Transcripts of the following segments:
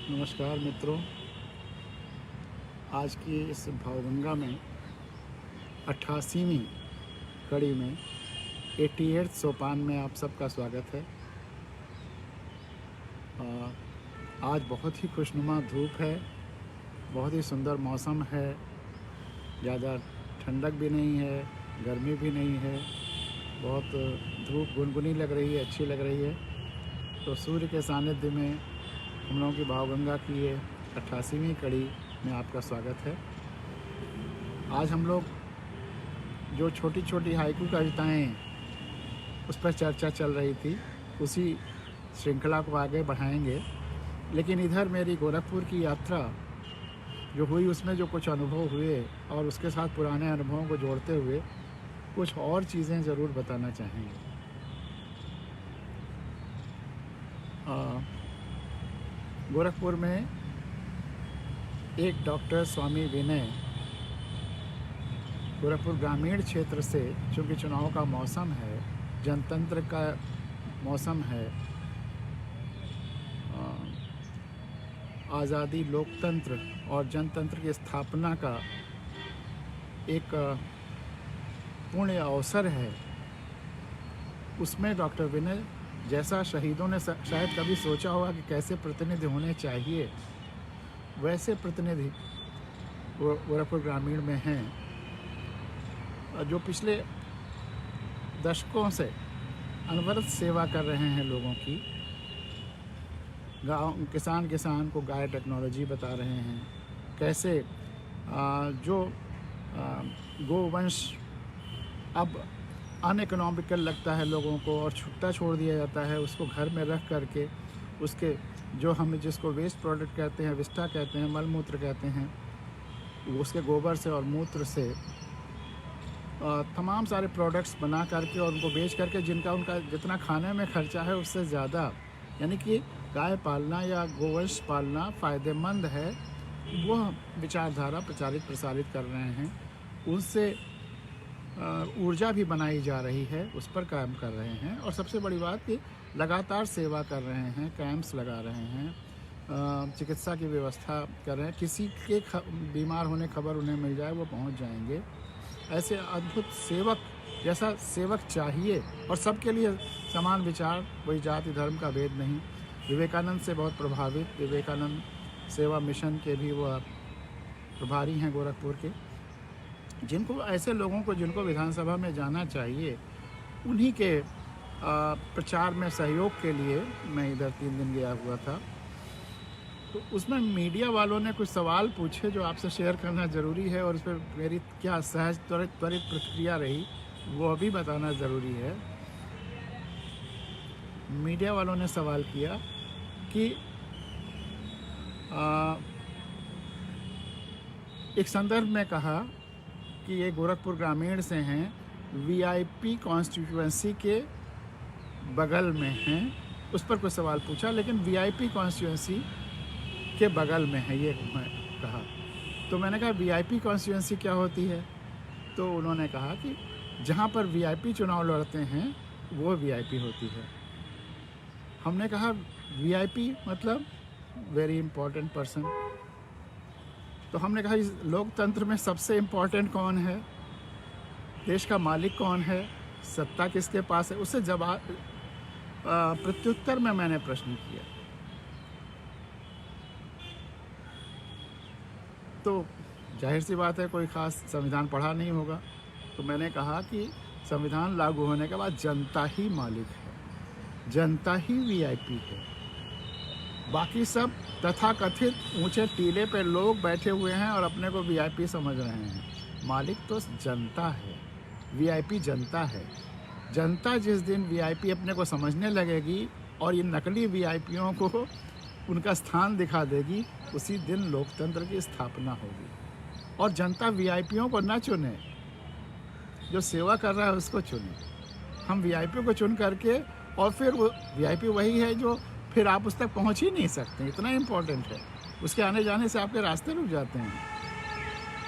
नमस्कार मित्रों, आज की इस भावगंगा में 88वीं कड़ी में 88th सोपान में आप सबका स्वागत है। आज बहुत ही खुशनुमा धूप है, बहुत ही सुंदर मौसम है, ज़्यादा ठंडक भी नहीं है, गर्मी भी नहीं है, बहुत धूप गुनगुनी लग रही है, अच्छी लग रही है। तो सूर्य के सानिध्य में हम लोगों की भावगंगा की ये 88वीं कड़ी में आपका स्वागत है। आज हम लोग जो छोटी छोटी हाइकू कविताएँ उस पर चर्चा चल रही थी, उसी श्रृंखला को आगे बढ़ाएंगे। लेकिन इधर मेरी गोरखपुर की यात्रा जो हुई उसमें जो कुछ अनुभव हुए और उसके साथ पुराने अनुभवों को जोड़ते हुए कुछ और चीज़ें ज़रूर बताना चाहेंगे। गोरखपुर में एक डॉक्टर स्वामी विनय गोरखपुर ग्रामीण क्षेत्र से, चूँकि चुनाव का मौसम है, जनतंत्र का मौसम है, आज़ादी, लोकतंत्र और जनतंत्र की स्थापना का एक पुण्य अवसर है, उसमें डॉक्टर विनय जैसा शहीदों ने शायद कभी सोचा होगा कि कैसे प्रतिनिधि होने चाहिए, वैसे प्रतिनिधि गोरखपुर ग्रामीण में हैं, जो पिछले दशकों से अनवरत सेवा कर रहे हैं लोगों की। गाँव किसान को गाय टेक्नोलॉजी बता रहे हैं, कैसे जो गोवंश अब अनइकोनॉमिकल लगता है लोगों को और छुट्टा छोड़ दिया जाता है, उसको घर में रख करके उसके जो हम जिसको वेस्ट प्रोडक्ट कहते हैं, विस्टा कहते हैं, मल मूत्र कहते हैं, उसके गोबर से और मूत्र से तमाम सारे प्रोडक्ट्स बना करके और उनको बेच करके उनका जितना खाने में खर्चा है उससे ज़्यादा, यानी कि गाय पालना या गोवंश पालना फ़ायदेमंद है, वह विचारधारा प्रसारित कर रहे हैं। उनसे ऊर्जा भी बनाई जा रही है, उस पर काम कर रहे हैं। और सबसे बड़ी बात कि लगातार सेवा कर रहे हैं, कैंप्स लगा रहे हैं, चिकित्सा की व्यवस्था कर रहे हैं, किसी के बीमार होने खबर उन्हें मिल जाए वो पहुंच जाएंगे। ऐसे अद्भुत सेवक जैसा सेवक चाहिए, और सबके लिए समान विचार, कोई जाति धर्म का भेद नहीं। विवेकानंद से बहुत प्रभावित, विवेकानंद सेवा मिशन के भी वह प्रभारी हैं गोरखपुर के। ऐसे लोगों को जिनको विधानसभा में जाना चाहिए, उन्हीं के प्रचार में सहयोग के लिए मैं इधर 3 दिन गया हुआ था। तो उसमें मीडिया वालों ने कुछ सवाल पूछे जो आपसे शेयर करना ज़रूरी है, और उस पर मेरी क्या सहज त्वरित प्रतिक्रिया रही वो भी बताना ज़रूरी है। मीडिया वालों ने सवाल किया कि एक संदर्भ में कहा कि ये गोरखपुर ग्रामीण से हैं, वीआईपी कॉन्स्टिट्यूएंसी के बगल में हैं। उस पर कुछ सवाल पूछा, लेकिन वीआईपी कॉन्स्टिट्यूएंसी के बगल में है, ये मैं कहा। तो मैंने कहा वीआईपी कॉन्स्टिट्यूएंसी क्या होती है? तो उन्होंने कहा कि जहाँ पर वीआईपी चुनाव लड़ते हैं वो वीआईपी होती है। हमने कहा वीआईपी मतलब वेरी इम्पोर्टेंट पर्सन। तो हमने कहा इस लोकतंत्र में सबसे इम्पोर्टेंट कौन है, देश का मालिक कौन है, सत्ता किसके पास है? उससे जवाब प्रत्युत्तर में मैंने प्रश्न किया। तो जाहिर सी बात है कोई ख़ास संविधान पढ़ा नहीं होगा। तो मैंने कहा कि संविधान लागू होने के बाद जनता ही मालिक है, जनता ही वीआईपी है, बाकी सब तथाकथित ऊंचे टीले पे लोग बैठे हुए हैं और अपने को वीआईपी समझ रहे हैं। मालिक तो जनता है, वीआईपी जनता है। जनता जिस दिन वीआईपी अपने को समझने लगेगी और ये नकली वीआईपीओं को उनका स्थान दिखा देगी, उसी दिन लोकतंत्र की स्थापना होगी। और जनता वीआईपीओं को न चुने, जो सेवा कर रहा है उसको चुने। हम वीआईपी को चुन करके, और फिर वो वीआईपी वही है जो फिर आप उस तक पहुंच ही नहीं सकते, इतना इम्पोर्टेंट है। उसके आने जाने से आपके रास्ते रुक जाते हैं,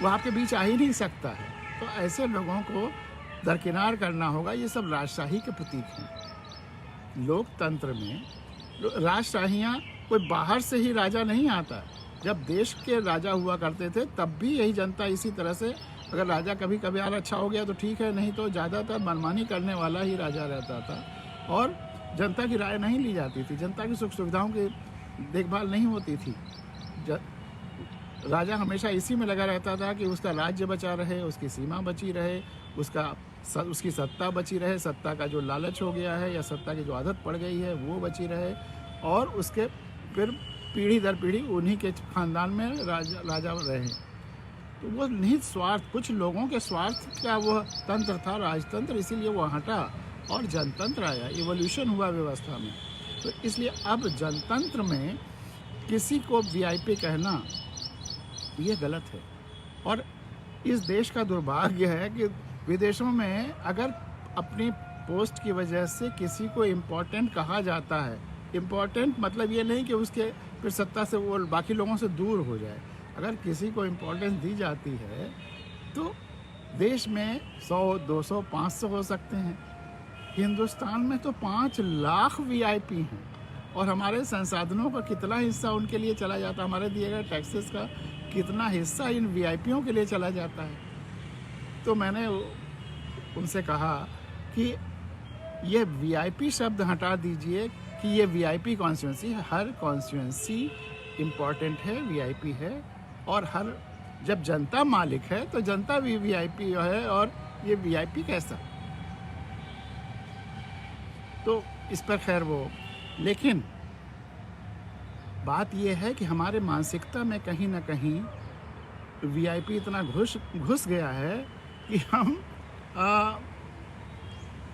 वो आपके बीच आ ही नहीं सकता है। तो ऐसे लोगों को दरकिनार करना होगा। ये सब राजशाही के प्रतीक हैं। लोकतंत्र में राजशाहियाँ कोई बाहर से ही राजा नहीं आता। जब देश के राजा हुआ करते थे तब भी यही जनता इसी तरह से, अगर राजा कभी कभार अच्छा हो गया तो ठीक है, नहीं तो ज़्यादातर मनमानी करने वाला ही राजा रहता था और जनता की राय नहीं ली जाती थी, जनता की सुख सुविधाओं की देखभाल नहीं होती थी। राजा हमेशा इसी में लगा रहता था कि उसका राज्य बचा रहे, उसकी सीमा बची रहे, उसकी सत्ता बची रहे, सत्ता का जो लालच हो गया है या सत्ता की जो आदत पड़ गई है वो बची रहे, और उसके फिर पीढ़ी दर पीढ़ी उन्हीं के खानदान में राजा रहे। तो वो निहित स्वार्थ, कुछ लोगों के स्वार्थ का वो तंत्र था राजतंत्र, इसीलिए वो हटा और जनतंत्र आया, इवोल्यूशन हुआ व्यवस्था में। तो इसलिए अब जनतंत्र में किसी को वीआईपी कहना ये गलत है। और इस देश का दुर्भाग्य है कि विदेशों में अगर अपनी पोस्ट की वजह से किसी को इम्पोर्टेंट कहा जाता है, इम्पोर्टेंट मतलब ये नहीं कि उसके फिर सत्ता से वो बाकी लोगों से दूर हो जाए, अगर किसी को इम्पोर्टेंस दी जाती है तो देश में 100, 200, 500 हो सकते हैं। हिंदुस्तान में तो 5 लाख वीआईपी हैं और हमारे संसाधनों का कितना हिस्सा उनके लिए चला जाता है, हमारे दिए गए टैक्सेस का कितना हिस्सा इन वीआईपीओं के लिए चला जाता है। तो मैंने उनसे कहा कि ये वीआईपी शब्द हटा दीजिए कि ये वीआईपी कॉन्स्टिट्यूंसी है, हर कॉन्स्टिट्यूंसी इम्पॉर्टेंट है, वीआईपी है, और हर जब जनता मालिक है तो जनता भी वीआईपी है, और ये वीआईपी कैसा। तो इस पर खैर वो, लेकिन बात ये है कि हमारे मानसिकता में कहीं ना कहीं वीआईपी इतना घुस गया है कि हम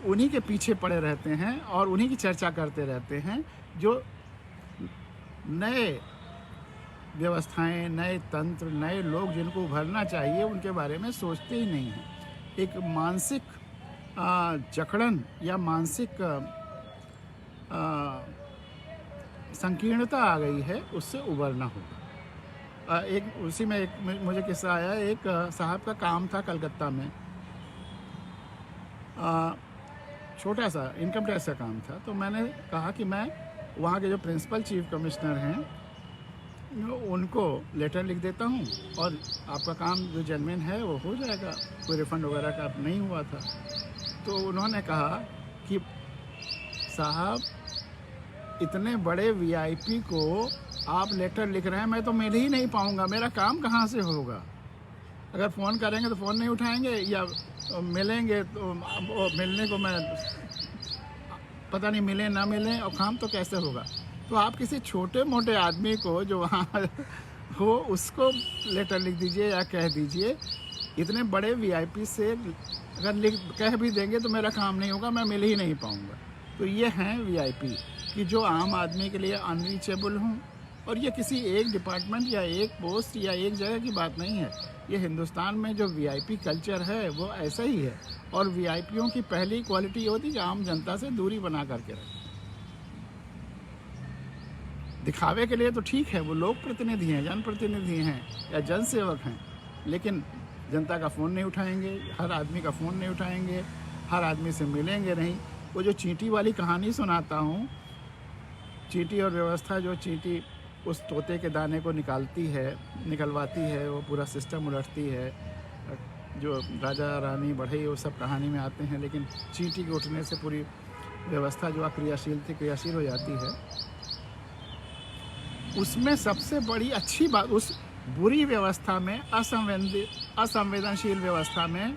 उन्हीं के पीछे पड़े रहते हैं और उन्हीं की चर्चा करते रहते हैं, जो नए व्यवस्थाएं, नए तंत्र, नए लोग जिनको उभरना चाहिए उनके बारे में सोचते ही नहीं हैं। एक मानसिक जकड़न या मानसिक संकीर्णता आ गई है, उससे उबरना होगा। एक उसी में एक मुझे किस्सा आया, एक साहब का काम था कलकत्ता में, छोटा सा इनकम टैक्स का काम था। तो मैंने कहा कि मैं वहाँ के जो प्रिंसिपल चीफ कमिश्नर हैं उनको लेटर लिख देता हूँ और आपका काम जो जेन्युइन है वो हो जाएगा, कोई रिफंड वगैरह का नहीं हुआ था। तो उन्होंने कहा कि साहब इतने बड़े वीआईपी को आप लेटर लिख रहे हैं, मैं तो मिल ही नहीं पाऊंगा, मेरा काम कहाँ से होगा। अगर फ़ोन करेंगे तो फ़ोन नहीं उठाएंगे, या मिलेंगे तो मिलने को मैं पता नहीं मिले ना मिले, और काम तो कैसे होगा। तो आप किसी छोटे मोटे आदमी को जो वहाँ हो उसको लेटर लिख दीजिए या कह दीजिए। इतने बड़े वीआईपी से अगर कह भी देंगे तो मेरा काम नहीं होगा, मैं मिल ही नहीं पाऊंगा। तो ये हैं वीआईपी कि जो आम आदमी के लिए अनरीचेबल हों, और ये किसी एक डिपार्टमेंट या एक पोस्ट या एक जगह की बात नहीं है। ये हिंदुस्तान में जो वीआईपी कल्चर है वो ऐसा ही है, और वीआईपीओं की पहली क्वालिटी होती है कि आम जनता से दूरी बना करके रखें। दिखावे के लिए तो ठीक है, वो लोक प्रतिनिधि हैं, जनप्रतिनिधि हैं या जनसेवक हैं, लेकिन जनता का फ़ोन नहीं उठाएंगे, हर आदमी का फ़ोन नहीं उठाएंगे, हर आदमी से मिलेंगे नहीं। वो जो चींटी वाली कहानी सुनाता हूँ, चींटी और व्यवस्था, जो चींटी उस तोते के दाने को निकलवाती है, वो पूरा सिस्टम उलटती है, जो राजा रानी बढ़ई वो सब कहानी में आते हैं, लेकिन चींटी के उठने से पूरी व्यवस्था जो अक्रियाशील थी क्रियाशील हो जाती है। उसमें सबसे बड़ी अच्छी बात उस बुरी व्यवस्था में, असंवेदनशील व्यवस्था में,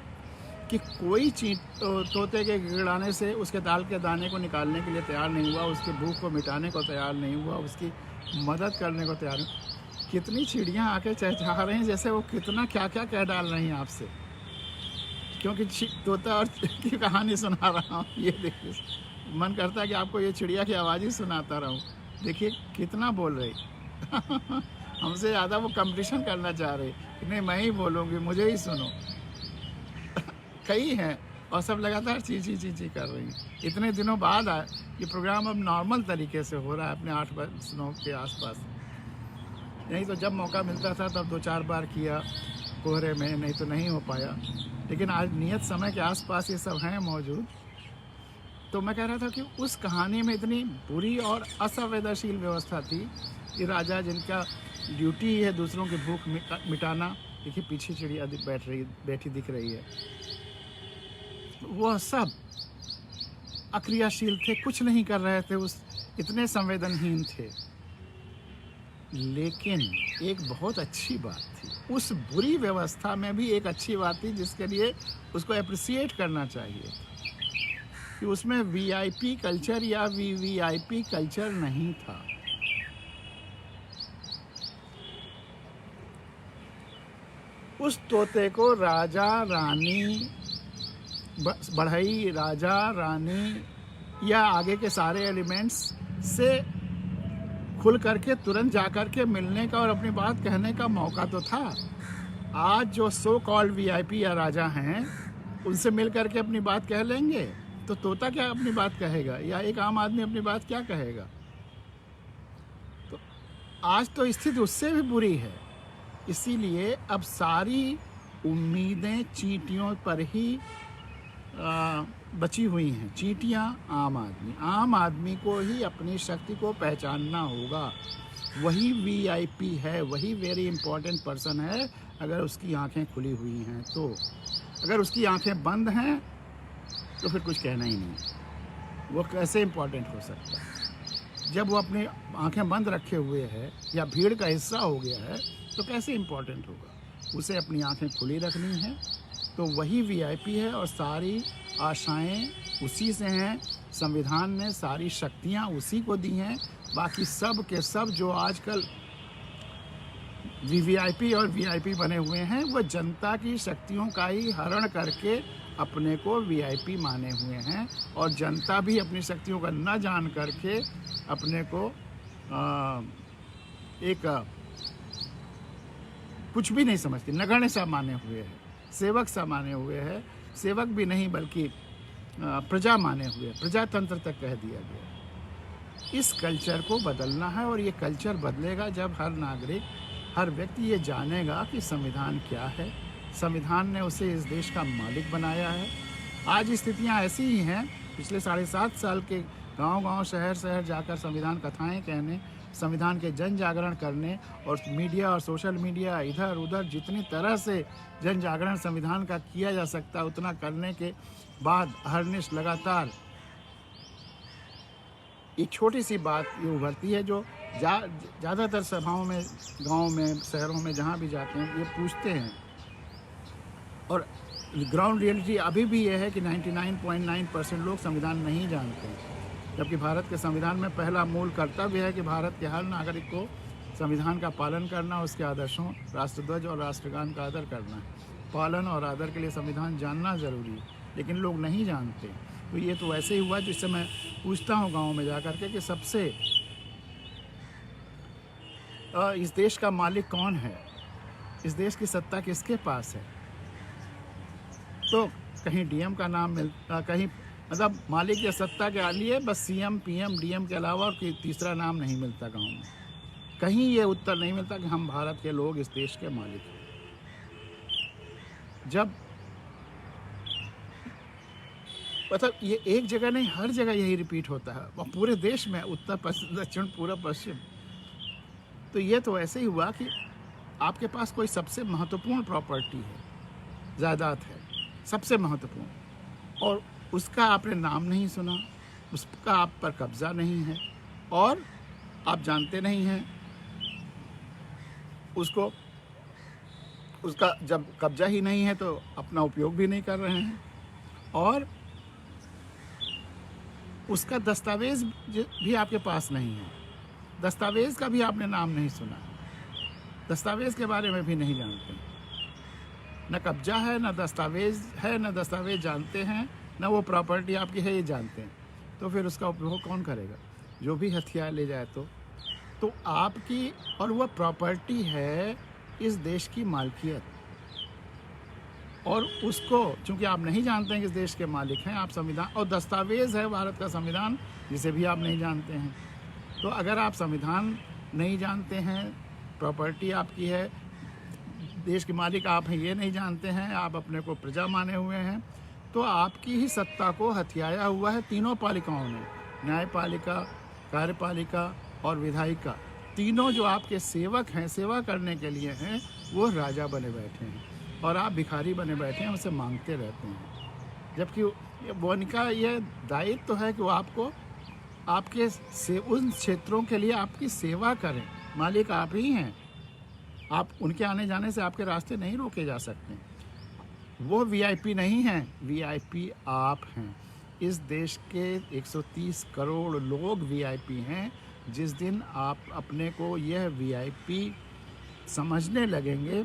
कि कोई तोते के गिड़ाने से उसके दाल के दाने को निकालने के लिए तैयार नहीं हुआ, उसकी भूख को मिटाने को तैयार नहीं हुआ, उसकी मदद करने को तैयार नहीं। कितनी चिड़ियाँ आके चहचहा रही हैं जैसे वो कितना क्या क्या कह डाल रही हैं आपसे, क्योंकि तोता और की कहानी सुना रहा हूँ। ये देखिए, मन करता है कि आपको ये चिड़िया की आवाज़ ही सुनाता रहूँ। देखिए कितना बोल रही हमसे ज़्यादा वो कंपटीशन करना चाह रही कि नहीं मैं ही बोलूँगी, मुझे ही सुनो। कई हैं और सब लगातार ची कर रही हैं। इतने दिनों बाद ये प्रोग्राम अब नॉर्मल तरीके से हो रहा है, अपने 8-9 के आसपास। नहीं तो जब मौका मिलता था तब 2-4 बार किया कोहरे में, नहीं तो नहीं हो पाया। लेकिन आज नियत समय के आसपास ये सब हैं मौजूद। तो मैं कह रहा था कि उस कहानी में इतनी बुरी और असंवेदनशील व्यवस्था थी कि राजा जिनका ड्यूटी है दूसरों की भूख मिटाना, देखिए पीछे चिड़िया बैठी दिख रही है, वह सब अक्रियाशील थे, कुछ नहीं कर रहे थे, उस इतने संवेदनहीन थे। लेकिन एक बहुत अच्छी बात थी, उस बुरी व्यवस्था में भी एक अच्छी बात थी जिसके लिए उसको अप्रिसिएट करना चाहिए कि उसमें वीआईपी कल्चर या वीवीआईपी कल्चर नहीं था। उस तोते को राजा रानी, बढ़ई, राजा रानी या आगे के सारे एलिमेंट्स से खुल करके तुरंत जा करके मिलने का और अपनी बात कहने का मौका तो था। आज जो सो कॉल्ड वीआईपी या राजा हैं उनसे मिल करके अपनी बात कह लेंगे तो तोता क्या अपनी बात कहेगा, या एक आम आदमी अपनी बात क्या कहेगा। तो आज तो स्थिति उससे भी बुरी है। इसीलिए अब सारी उम्मीदें चींटियों पर ही बची हुई हैं। चींटियां आम आदमी को ही अपनी शक्ति को पहचानना होगा। वही वीआईपी है, वही वेरी इंपॉर्टेंट पर्सन है अगर उसकी आंखें खुली हुई हैं तो। अगर उसकी आंखें बंद हैं तो फिर कुछ कहना ही नहीं, वो कैसे इंपॉर्टेंट हो सकता है। जब वो अपनी आंखें बंद रखे हुए है या भीड़ का हिस्सा हो गया है तो कैसे इंपॉर्टेंट होगा। उसे अपनी आंखें खुली रखनी है, तो वही वीआईपी है और सारी आशाएं उसी से हैं। संविधान ने सारी शक्तियां उसी को दी हैं। बाकी सब के सब जो आजकल वीवीआईपी और वीआईपी बने हुए हैं वो जनता की शक्तियों का ही हरण करके अपने को वीआईपी माने हुए हैं, और जनता भी अपनी शक्तियों का न जान करके अपने को कुछ भी नहीं समझती, नगण्य सा माने हुए है, सेवक सा माने हुए है। सेवक भी नहीं बल्कि प्रजा माने हुए, प्रजातंत्र तक कह दिया गया। इस कल्चर को बदलना है, और ये कल्चर बदलेगा जब हर नागरिक, हर व्यक्ति ये जानेगा कि संविधान क्या है। संविधान ने उसे इस देश का मालिक बनाया है। आज स्थितियां ऐसी ही हैं। पिछले 7.5 साल के गांव-गांव, शहर-शहर जाकर संविधान कथाएं कहने, संविधान के जन जागरण करने, और मीडिया और सोशल मीडिया इधर उधर जितनी तरह से जन जागरण संविधान का किया जा सकता है उतना करने के बाद हरनिश लगातार एक छोटी सी बात ये उभरती है जो ज़्यादातर सभाओं में, गाँव में, शहरों में जहाँ भी जाते हैं ये पूछते हैं, और ग्राउंड रियलिटी अभी भी ये है कि 99.9% लोग संविधान नहीं जानते हैं। जबकि भारत के संविधान में पहला मूल कर्तव्य है कि भारत के हर नागरिक को संविधान का पालन करना, उसके आदर्शों, राष्ट्रध्वज और राष्ट्रगान का आदर करना है। पालन और आदर के लिए संविधान जानना जरूरी है, लेकिन लोग नहीं जानते। तो ये तो वैसे ही हुआ जिससे मैं पूछता हूँ गाँव में जा कर के कि सबसे इस देश का मालिक कौन है, इस देश की सत्ता किसके पास है। तो कहीं डीएम का नाम मिलता, कहीं मतलब मालिक या सत्ता के लिए बस सीएम, पीएम, डीएम के अलावा और तीसरा नाम नहीं मिलता गांव में। कहीं ये उत्तर नहीं मिलता कि हम भारत के लोग इस देश के मालिक हैं। जब मतलब ये एक जगह नहीं, हर जगह यही रिपीट होता है, और पूरे देश में, उत्तर पश्चिम, दक्षिण, पूर्व पश्चिम। तो ये तो ऐसे ही हुआ कि आपके पास कोई सबसे महत्वपूर्ण प्रॉपर्टी है, जायदाद है, सबसे महत्वपूर्ण, और उसका आपने नाम नहीं सुना, उसका आप पर कब्जा नहीं है, और आप जानते नहीं हैं उसको, उसका जब कब्जा ही नहीं है तो अपना उपयोग भी नहीं कर रहे हैं, और उसका दस्तावेज भी आपके पास नहीं है, दस्तावेज का भी आपने नाम नहीं सुना, दस्तावेज के बारे में भी नहीं जानते, न कब्जा है, न दस्तावेज है, न दस्तावेज जानते हैं, न वो प्रॉपर्टी आपकी है ये जानते हैं। तो फिर उसका उपयोग कौन करेगा? जो भी हथियार ले जाए तो आपकी, और वह प्रॉपर्टी है इस देश की मालकियत, और उसको चूंकि आप नहीं जानते हैं कि इस देश के मालिक हैं आप, संविधान और दस्तावेज है भारत का संविधान जिसे भी आप नहीं जानते हैं। तो अगर आप संविधान नहीं जानते हैं, प्रॉपर्टी आपकी है, देश के मालिक आप हैं ये नहीं जानते हैं, आप अपने को प्रजा माने हुए हैं, तो आपकी ही सत्ता को हथियाया हुआ है तीनों पालिकाओं ने, न्यायपालिका, कार्यपालिका और विधायिका। तीनों जो आपके सेवक हैं, सेवा करने के लिए हैं, वो राजा बने बैठे हैं और आप भिखारी बने बैठे हैं, उनसे मांगते रहते हैं। जबकि वो उनका ये दायित्व तो है कि वो आपको आपके से उन क्षेत्रों के लिए आपकी सेवा करें। मालिक आप ही हैं, आप उनके आने जाने से आपके रास्ते नहीं रोके जा सकते। वो वीआईपी नहीं हैं, वीआईपी आप हैं। इस देश के 130 करोड़ लोग वीआईपी हैं। जिस दिन आप अपने को यह वीआईपी समझने लगेंगे,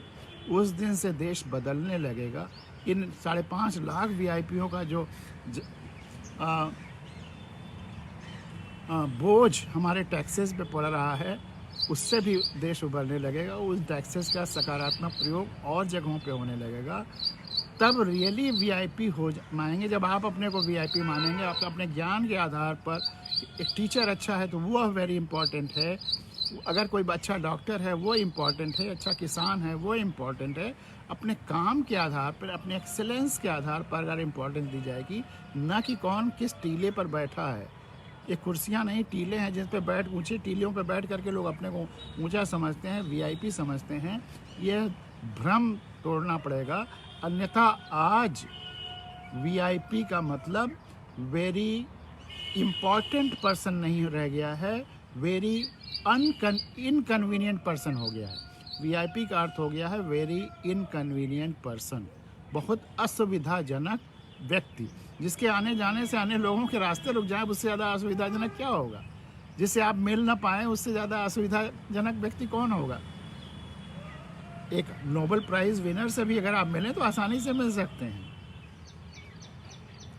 उस दिन से देश बदलने लगेगा। इन 5.5 लाख वीआईपीओं का जो बोझ हमारे टैक्सेस पे पड़ रहा है, उससे भी देश उभरने लगेगा। उस टैक्सेस का सकारात्मक प्रयोग और जगहों पे होने लगेगा। तब रियली वीआईपी मानेंगे। जब आप अपने को वीआईपी मानेंगे, आप अपने ज्ञान के आधार पर, एक टीचर अच्छा है तो वो वेरी इंपॉर्टेंट है, अगर कोई अच्छा डॉक्टर है वो इम्पॉर्टेंट है, अच्छा किसान है वो इम्पॉर्टेंट है। अपने काम के आधार पर, अपने एक्सेलेंस के आधार पर अगर इम्पोर्टेंस दी जाएगी, ना कि कौन किस टीले पर बैठा है। ये कुर्सियां नहीं, टीले हैं जिस पे ऊंची टीलियों पर बैठ करके लोग अपने को ऊंचा समझते हैं, वीआईपी समझते हैं। यह भ्रम तोड़ना पड़ेगा, अन्यथा आज वीआईपी का मतलब वेरी इम्पॉर्टेंट पर्सन नहीं रह गया है, वेरी इनकन्वीनियंट पर्सन हो गया है। वीआईपी का अर्थ हो गया है वेरी इनकन्वीनियंट पर्सन, बहुत असुविधाजनक व्यक्ति, जिसके आने जाने से अन्य लोगों के रास्ते रुक जाए। उससे ज़्यादा असुविधाजनक क्या होगा? जिससे आप मिल ना पाएँ, उससे ज़्यादा असुविधाजनक व्यक्ति कौन होगा? एक नोबेल प्राइज़ विनर से भी अगर आप मिलें तो आसानी से मिल सकते हैं।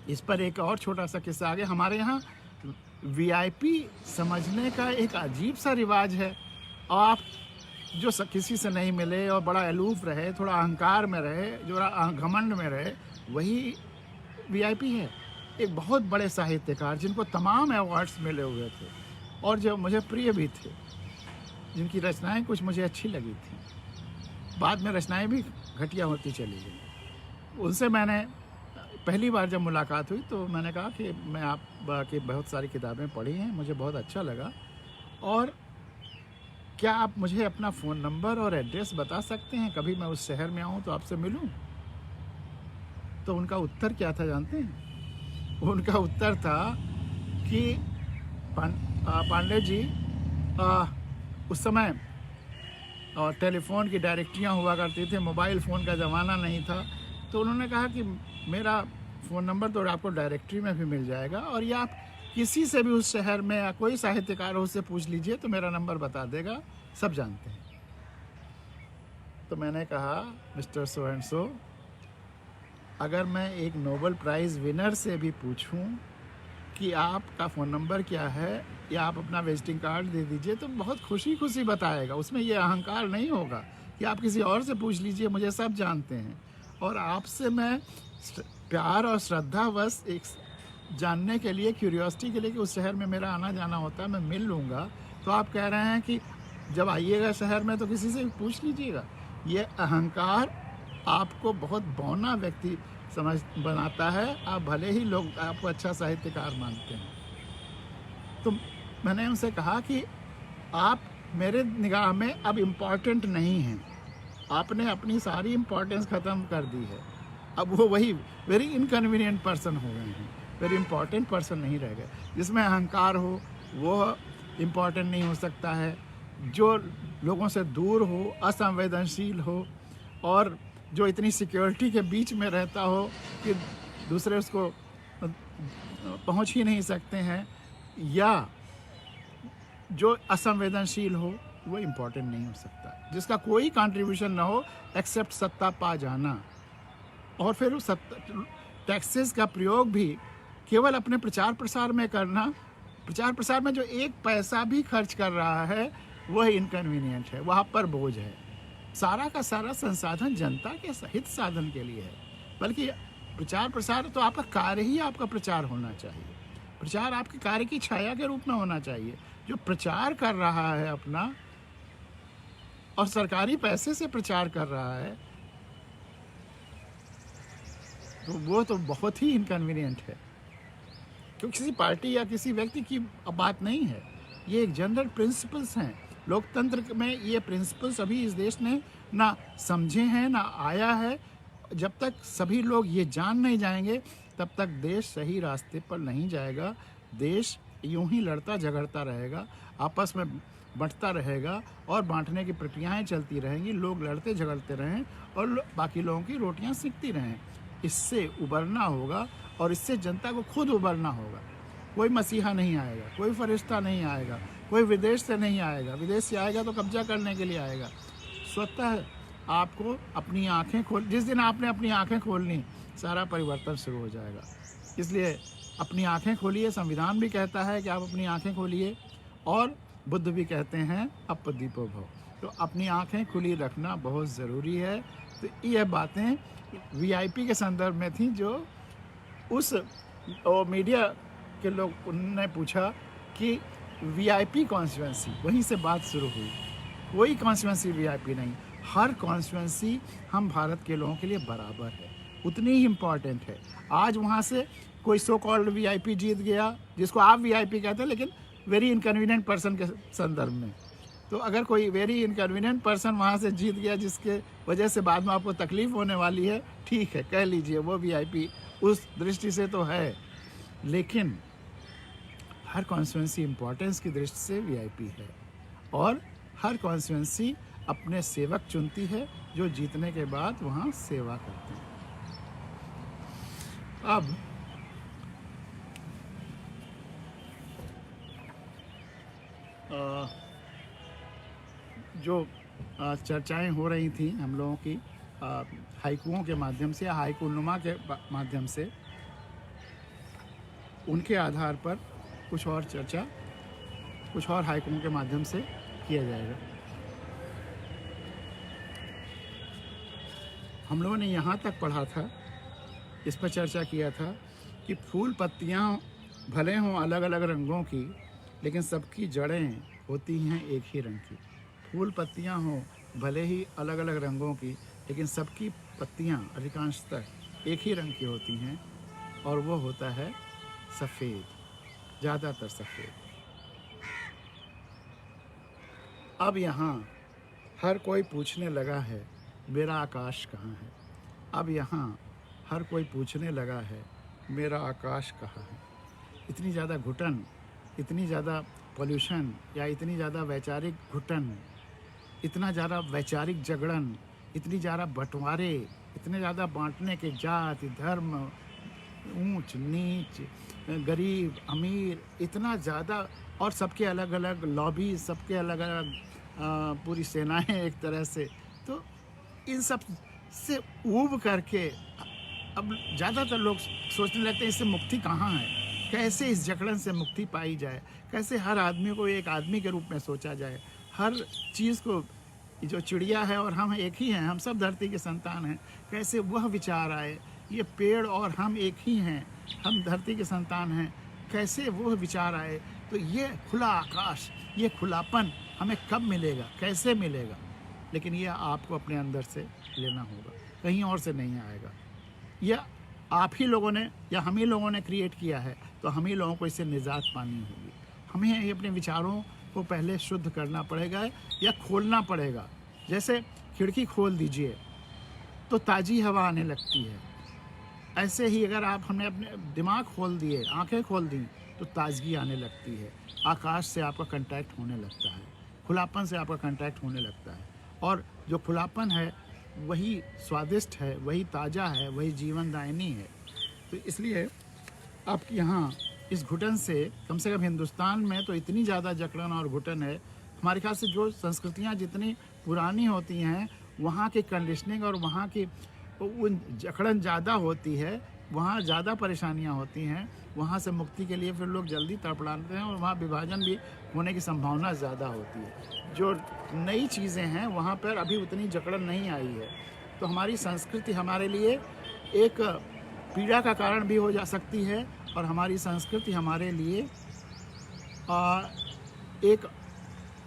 इस पर एक और छोटा सा किस्सा आगे। हमारे यहाँ वीआईपी समझने का एक अजीब सा रिवाज है। और आप जो किसी से नहीं मिले और बड़ा अलूफ रहे, थोड़ा अहंकार में रहे, जो घमंड में रहे, वही वीआईपी है। एक बहुत बड़े साहित्यकार जिनको तमाम अवार्ड्स मिले हुए थे और जो मुझे प्रिय भी थे, जिनकी रचनाएं कुछ मुझे अच्छी लगी थी, बाद में रचनाएं भी घटिया होती चली गई। उनसे मैंने पहली बार जब मुलाकात हुई तो मैंने कहा कि मैं आपकी बहुत सारी किताबें पढ़ी हैं, मुझे बहुत अच्छा लगा, और क्या आप मुझे अपना फ़ोन नंबर और एड्रेस बता सकते हैं? कभी मैं उस शहर में आऊँ तो आपसे मिलूँ। तो उनका उत्तर क्या था जानते हैं? उनका उत्तर था कि पांडे जी, उस समय टेलीफोन की डायरेक्टरियाँ हुआ करती थी, मोबाइल फ़ोन का ज़माना नहीं था। तो उन्होंने कहा कि मेरा फ़ोन नंबर तो आपको डायरेक्टरी में भी मिल जाएगा, और ये आप किसी से भी उस शहर में या कोई साहित्यकार हो उससे पूछ लीजिए तो मेरा नंबर बता देगा, सब जानते हैं। तो मैंने कहा, मिस्टर सो एंड सो, अगर मैं एक नोबेल प्राइज़ विनर से भी पूछूं कि आपका फ़ोन नंबर क्या है या आप अपना विजिटिंग कार्ड दे दीजिए, तो बहुत खुशी खुशी बताएगा। उसमें ये अहंकार नहीं होगा कि आप किसी और से पूछ लीजिए, मुझे सब जानते हैं। और आपसे मैं प्यार और श्रद्धावश एक जानने के लिए, क्यूरियोसिटी के लिए कि उस शहर में मेरा आना जाना होता है, मैं मिल लूँगा। तो आप कह रहे हैं कि जब आइएगा शहर में तो किसी से भी पूछ लीजिएगा। ये अहंकार आपको बहुत बौना व्यक्ति बनाता है। आप भले ही लोग आपको अच्छा साहित्यकार मानते हैं। तो मैंने उनसे कहा कि आप मेरे निगाह में अब इम्पॉर्टेंट नहीं हैं, आपने अपनी सारी इम्पोर्टेंस ख़त्म कर दी है। अब वो वही वेरी इनकन्वीनियंट पर्सन हो गए हैं, वेरी इम्पॉर्टेंट पर्सन नहीं रह गए। जिसमें अहंकार हो वो इम्पॉर्टेंट नहीं हो सकता है, जो लोगों से दूर हो, असंवेदनशील हो, और जो इतनी सिक्योरिटी के बीच में रहता हो कि दूसरे उसको पहुंच ही नहीं सकते हैं, या जो असंवेदनशील हो, वो इम्पोर्टेंट नहीं हो सकता। जिसका कोई कंट्रीब्यूशन ना हो एक्सेप्ट सत्ता पा जाना, और फिर उस टैक्सेस का प्रयोग भी केवल अपने प्रचार प्रसार में करना। प्रचार प्रसार में जो एक पैसा भी खर्च कर रहा है वह इनकन्वीनियंट है, वहाँ पर बोझ है। सारा का सारा संसाधन जनता के हित साधन के लिए है। बल्कि प्रचार प्रसार तो आपका कार्य ही आपका प्रचार होना चाहिए। प्रचार आपके कार्य की छाया के रूप में होना चाहिए। जो प्रचार कर रहा है अपना और सरकारी पैसे से प्रचार कर रहा है, तो वो तो बहुत ही इनकन्वीनियंट है, क्योंकि किसी पार्टी या किसी व्यक्ति की बात नहीं है, ये एक जनरल प्रिंसिपल्स हैं। लोकतंत्र में ये प्रिंसिपल्स अभी इस देश ने ना समझे हैं, ना आया है। जब तक सभी लोग ये जान नहीं जाएंगे तब तक देश सही रास्ते पर नहीं जाएगा। देश यूं ही लड़ता झगड़ता रहेगा, आपस में बंटता रहेगा और बांटने की प्रक्रियाएं चलती रहेंगी। लोग लड़ते झगड़ते रहें और बाकी लोगों की रोटियां सिकती रहें। इससे उबरना होगा और इससे जनता को खुद उबरना होगा। कोई मसीहा नहीं आएगा, कोई फरिश्ता नहीं आएगा, कोई विदेश से नहीं आएगा। विदेश से आएगा तो कब्जा करने के लिए आएगा। स्वतः आपको अपनी आंखें खोल, जिस दिन आपने अपनी आंखें खोलनी सारा परिवर्तन शुरू हो जाएगा। इसलिए अपनी आंखें खोलिए। संविधान भी कहता है कि आप अपनी आंखें खोलिए और बुद्ध भी कहते हैं अपदीपो भव। तो अपनी आंखें खुली रखना बहुत ज़रूरी है। तो यह बातें वीआईपी के संदर्भ में थी, जो उस मीडिया के लोग उन्होंने पूछा कि वीआईपी कॉन्स्टिट्यूएंसी, वहीं से बात शुरू हुई। कोई कॉन्स्टिट्यूएंसी वीआईपी नहीं, हर कॉन्स्टिट्यूएंसी हम भारत के लोगों के लिए बराबर है, उतनी ही इम्पॉर्टेंट है। आज वहाँ से कोई सो कॉल्ड वीआईपी जीत गया, जिसको आप वीआईपी कहते हैं, लेकिन वेरी इनकन्वीनियंट पर्सन के संदर्भ में। तो अगर कोई वेरी इनकन्वीनियंट पर्सन वहाँ से जीत गया जिसके वजह से बाद में आपको तकलीफ़ होने वाली है, ठीक है, कह लीजिए वो वीआईपी उस दृष्टि से तो है। लेकिन हर कॉन्स्टिट्यूएंसी इम्पोर्टेंस की दृष्टि से वीआईपी है और हर कॉन्स्टिट्यूएंसी अपने सेवक चुनती है जो जीतने के बाद वहाँ सेवा करते हैं। अब जो चर्चाएं हो रही थी हम लोगों की हाइकुओं के माध्यम से या हाइकुनुमा के माध्यम से, उनके आधार पर कुछ और चर्चा कुछ और हाइकुओं के माध्यम से किया जाएगा। हम लोगों ने यहाँ तक पढ़ा था, इस पर चर्चा किया था कि फूल पत्तियाँ भले हों अलग अलग रंगों की, लेकिन सबकी जड़ें होती हैं एक ही रंग की। फूल पत्तियाँ हों भले ही अलग अलग रंगों की, लेकिन सबकी पत्तियाँ अधिकांशतः एक ही रंग की होती हैं, और वो होता है सफ़ेद, ज़्यादातर सफ़ेद। अब यहाँ हर कोई पूछने लगा है मेरा आकाश कहाँ है। अब यहाँ हर कोई पूछने लगा है मेरा आकाश कहाँ है। इतनी ज़्यादा घुटन, इतनी ज़्यादा पोल्यूशन या इतनी ज़्यादा वैचारिक घुटन, इतना ज़्यादा वैचारिक झगड़न, इतनी ज़्यादा बंटवारे, इतने ज़्यादा बांटने के जाति धर्म, ऊंच नीच, गरीब अमीर, इतना ज़्यादा, और सबके अलग अलग लॉबी, सबके अलग अलग पूरी सेनाएं एक तरह से। तो इन सब से ऊब करके अब ज़्यादातर लोग सोचने लगते हैं इससे मुक्ति कहाँ है, कैसे इस जकड़न से मुक्ति पाई जाए, कैसे हर आदमी को एक आदमी के रूप में सोचा जाए, हर चीज़ को, जो चिड़िया है और हम एक ही हैं, हम सब धरती के संतान हैं, कैसे वह विचार आए, ये पेड़ और हम एक ही हैं, हम धरती के संतान हैं, कैसे वह विचार आए। तो ये खुला आकाश, ये खुलापन हमें कब मिलेगा, कैसे मिलेगा? लेकिन ये आपको अपने अंदर से लेना होगा, कहीं और से नहीं आएगा। यह आप ही लोगों ने या हम ही लोगों ने क्रिएट किया है, तो हम ही लोगों को इससे निजात पानी होगी। हमें अपने विचारों को पहले शुद्ध करना पड़ेगा या खोलना पड़ेगा। जैसे खिड़की खोल दीजिए तो ताज़ी हवा आने लगती है, ऐसे ही अगर आप हमने अपने दिमाग खोल दिए, आंखें खोल दी, तो ताजगी आने लगती है, आकाश से आपका कांटेक्ट होने लगता है, खुलापन से आपका कांटेक्ट होने लगता है। और जो खुलापन है वही स्वादिष्ट है, वही ताज़ा है, वही जीवनदायिनी है। तो इसलिए आपके यहाँ इस घुटन से कम हिंदुस्तान में तो इतनी ज़्यादा जकड़न और घुटन है। हमारे ख्याल से जो संस्कृतियाँ जितनी पुरानी होती हैं, वहाँ की कंडीशनिंग और वहाँ की उन जकड़न ज़्यादा होती है, वहाँ ज़्यादा परेशानियाँ होती हैं। वहाँ से मुक्ति के लिए फिर लोग जल्दी तड़पड़ाते हैं और वहाँ विभाजन भी होने की संभावना ज़्यादा होती है। जो नई चीज़ें हैं वहाँ पर अभी उतनी जकड़न नहीं आई है। तो हमारी संस्कृति हमारे लिए एक पीड़ा का कारण भी हो जा सकती है, और हमारी संस्कृति हमारे लिए एक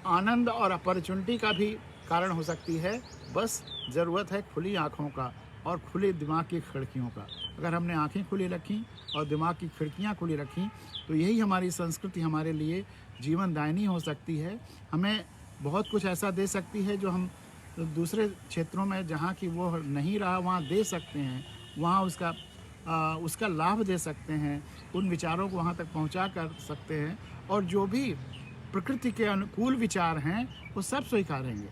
आनंद और अपॉर्चुनिटी का भी कारण हो सकती है। बस ज़रूरत है खुली आँखों का और खुले दिमाग की खिड़कियों का। अगर हमने आंखें खुली रखी और दिमाग की खिड़कियां खुली रखी तो यही हमारी संस्कृति हमारे लिए जीवनदायिनी हो सकती है। हमें बहुत कुछ ऐसा दे सकती है जो हम दूसरे क्षेत्रों में जहाँ की वो नहीं रहा वहाँ दे सकते हैं, वहाँ उसका लाभ दे सकते हैं, उन विचारों को वहाँ तक पहुँचा कर सकते हैं, और जो भी प्रकृति के अनुकूल विचार हैं वो सब स्वीकारेंगे।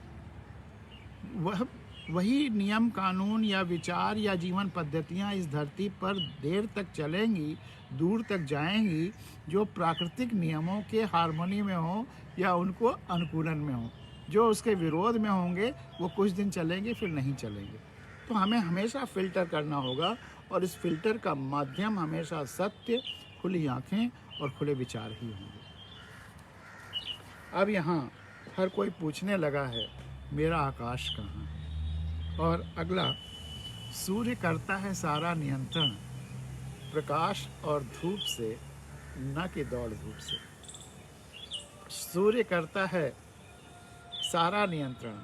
वही नियम कानून या विचार या जीवन पद्धतियाँ इस धरती पर देर तक चलेंगी, दूर तक जाएंगी, जो प्राकृतिक नियमों के हार्मोनी में हो या उनको अनुकूलन में हो। जो उसके विरोध में होंगे वो कुछ दिन चलेंगे, फिर नहीं चलेंगे। तो हमें हमेशा फिल्टर करना होगा, और इस फिल्टर का माध्यम हमेशा सत्य, खुली आँखें और खुले विचार ही होंगे। अब यहाँ हर कोई पूछने लगा है मेरा आकाश कहाँ। और अगला, सूर्य करता है सारा नियंत्रण, प्रकाश और धूप से, न कि दौड़ धूप से। सूर्य करता है सारा नियंत्रण।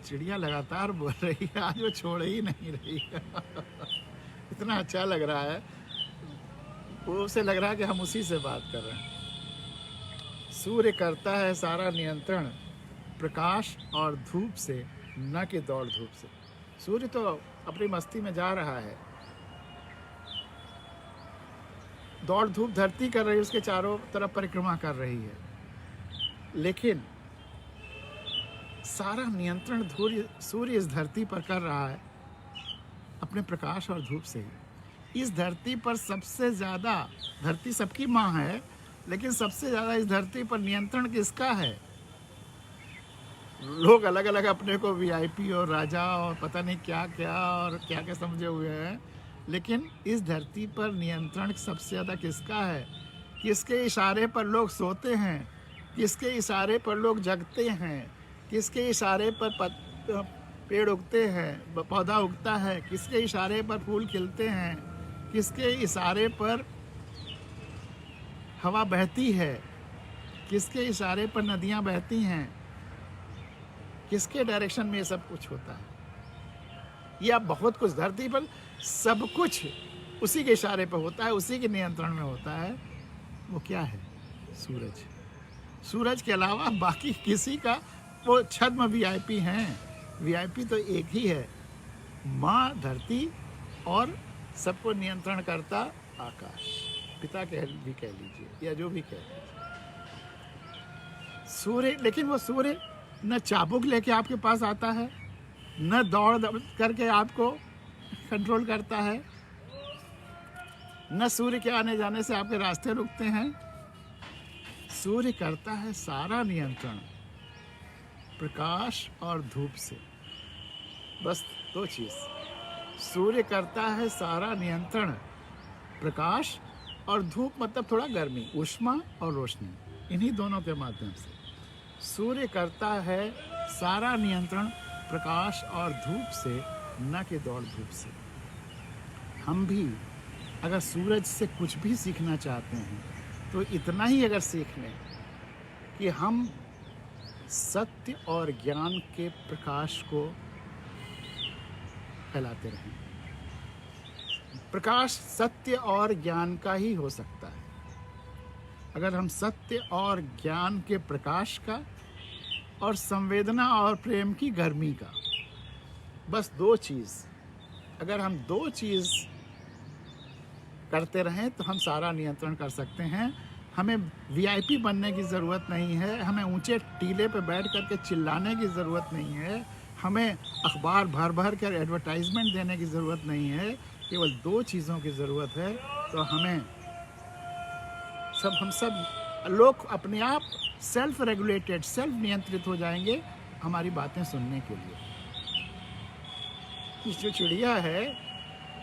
चिड़िया लगातार बोल रही है, आज वो छोड़ ही नहीं रही है। इतना अच्छा लग रहा है, वो उसे लग रहा है कि हम उसी से बात कर रहे हैं। सूर्य करता है सारा नियंत्रण, प्रकाश और धूप से, न कि दौड़ धूप से। सूर्य तो अपनी मस्ती में जा रहा है, दौड़ धूप धरती कर रही है, उसके चारों तरफ परिक्रमा कर रही है, लेकिन सारा नियंत्रण सूर्य इस धरती पर कर रहा है अपने प्रकाश और धूप से ही। इस धरती पर सबसे ज़्यादा, धरती सबकी माँ है, लेकिन सबसे ज़्यादा इस धरती पर नियंत्रण किसका है? लोग अलग अलग अपने को वीआईपी और राजा और पता नहीं क्या क्या और क्या क्या समझे हुए हैं, लेकिन इस धरती पर नियंत्रण सबसे ज़्यादा किसका है? किसके इशारे पर लोग सोते हैं, किसके इशारे पर लोग जगते हैं, किसके इशारे पर पेड़ उगते हैं, पौधा उगता है, किसके इशारे पर फूल खिलते हैं, किसके इशारे पर हवा बहती है, किसके इशारे पर नदियाँ बहती हैं, किसके डायरेक्शन में ये सब कुछ होता है। या बहुत कुछ धरती पर सब कुछ उसी के इशारे पर होता है, उसी के नियंत्रण में होता है। वो क्या है? सूरज। सूरज के अलावा बाकी किसी का, वो छद्म वीआईपी हैं। वीआईपी तो एक ही है, माँ धरती और सबको नियंत्रण करता आकाश, पिता भी कह लीजिए या जो भी कह लीजिए। सूर्य, लेकिन वो सूर्य न चाबुक लेके आपके पास आता है, न दौड़ करके आपको कंट्रोल करता है, न सूर्य के आने जाने से आपके रास्ते रुकते हैं। सूर्य करता है सारा नियंत्रण, प्रकाश और धूप से। बस दो चीज़। सूर्य करता है सारा नियंत्रण, प्रकाश और धूप, मतलब थोड़ा गर्मी, ऊष्मा और रोशनी, इन्हीं दोनों के माध्यम से सूर्य करता है सारा नियंत्रण, प्रकाश और धूप से, न कि दौड़ धूप से। हम भी अगर सूरज से कुछ भी सीखना चाहते हैं तो इतना ही अगर सीख लें कि हम सत्य और ज्ञान के प्रकाश को फैलाते रहें। प्रकाश सत्य और ज्ञान का ही हो सकता है। अगर हम सत्य और ज्ञान के प्रकाश का और संवेदना और प्रेम की गर्मी का, बस दो चीज़, अगर हम दो चीज़ करते रहें तो हम सारा नियंत्रण कर सकते हैं। हमें वीआईपी बनने की ज़रूरत नहीं है, हमें ऊंचे टीले पर बैठ करके चिल्लाने की ज़रूरत नहीं है, हमें अखबार भर भर कर एडवर्टाइजमेंट देने की ज़रूरत नहीं है। केवल दो चीज़ों की ज़रूरत है, तो हमें हम सब लोग अपने आप सेल्फ रेगुलेटेड, सेल्फ नियंत्रित हो जाएंगे हमारी बातें सुनने के लिए। ये जो चिड़िया है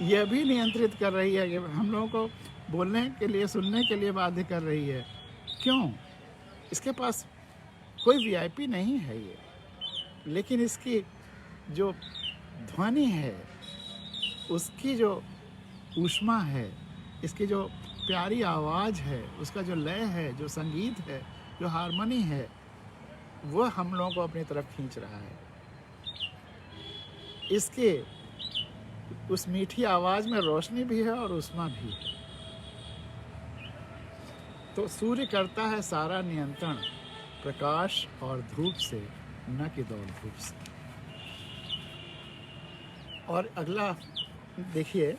यह भी नियंत्रित कर रही है कि हम लोगों को बोलने के लिए, सुनने के लिए बाध्य कर रही है। क्यों? इसके पास कोई वीआईपी नहीं है ये, लेकिन इसकी जो ध्वनि है, उसकी जो ऊष्मा है, इसकी जो प्यारी आवाज़ है, उसका जो लय है, जो संगीत है, जो हारमोनी है, वो हम लोगों को अपनी तरफ खींच रहा है। इसके उस मीठी आवाज़ में रोशनी भी है और ऊष्मा भी है। तो सूर्य करता है सारा नियंत्रण प्रकाश और धूप से, न कि दौड़ धूप से। और अगला देखिए,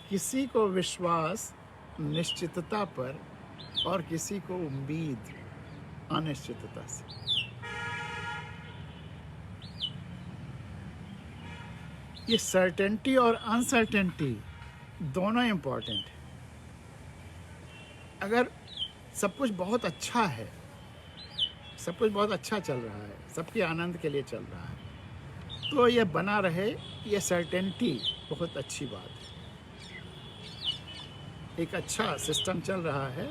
किसी को विश्वास निश्चितता पर और किसी को उम्मीद अनिश्चितता से। ये सर्टेनिटी और अनसर्टेनिटी दोनों इम्पॉर्टेंट है। अगर सब कुछ बहुत अच्छा है, सब कुछ बहुत अच्छा चल रहा है, सबके आनंद के लिए चल रहा है, तो ये बना रहे, ये सर्टेनिटी बहुत अच्छी बात है। एक अच्छा सिस्टम चल रहा है,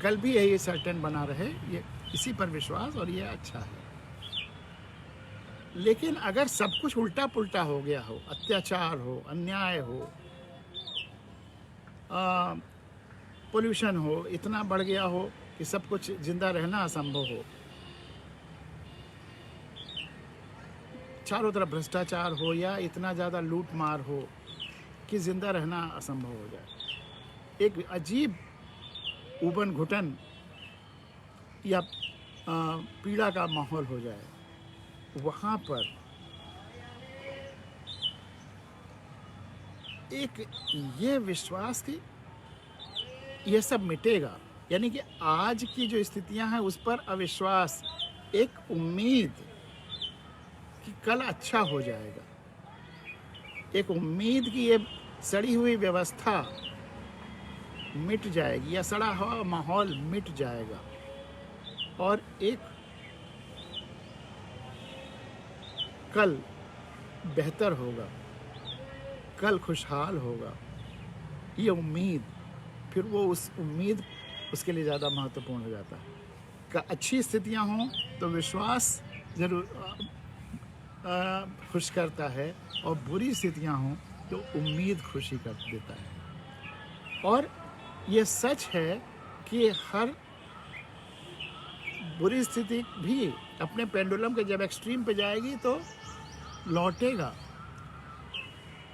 कल भी यही सर्टेन बना रहे, ये इसी पर विश्वास, और ये अच्छा है। लेकिन अगर सब कुछ उल्टा पुल्टा हो गया हो, अत्याचार हो, अन्याय हो, पोल्यूशन हो, इतना बढ़ गया हो कि सब कुछ जिंदा रहना असंभव हो, चारों तरफ भ्रष्टाचार हो, या इतना ज़्यादा लूट मार हो कि जिंदा रहना असंभव हो जाए, एक अजीब उबन घुटन या पीड़ा का माहौल हो जाए, वहाँ पर एक ये विश्वास कि ये सब मिटेगा, यानी कि आज की जो स्थितियां हैं उस पर अविश्वास, एक उम्मीद कि कल अच्छा हो जाएगा, एक उम्मीद कि ये सड़ी हुई व्यवस्था मिट जाएगी या सड़ा हुआ माहौल मिट जाएगा, और एक कल बेहतर होगा, कल खुशहाल होगा, ये उम्मीद, फिर वो उस उम्मीद उसके लिए ज़्यादा महत्वपूर्ण हो जाता है। अच्छी स्थितियां हों तो विश्वास जरूर खुश करता है, और बुरी स्थितियां हों तो उम्मीद खुशी कर देता है। और ये सच है कि हर बुरी स्थिति भी अपने पेंडुलम के जब एक्सट्रीम पे जाएगी तो लौटेगा,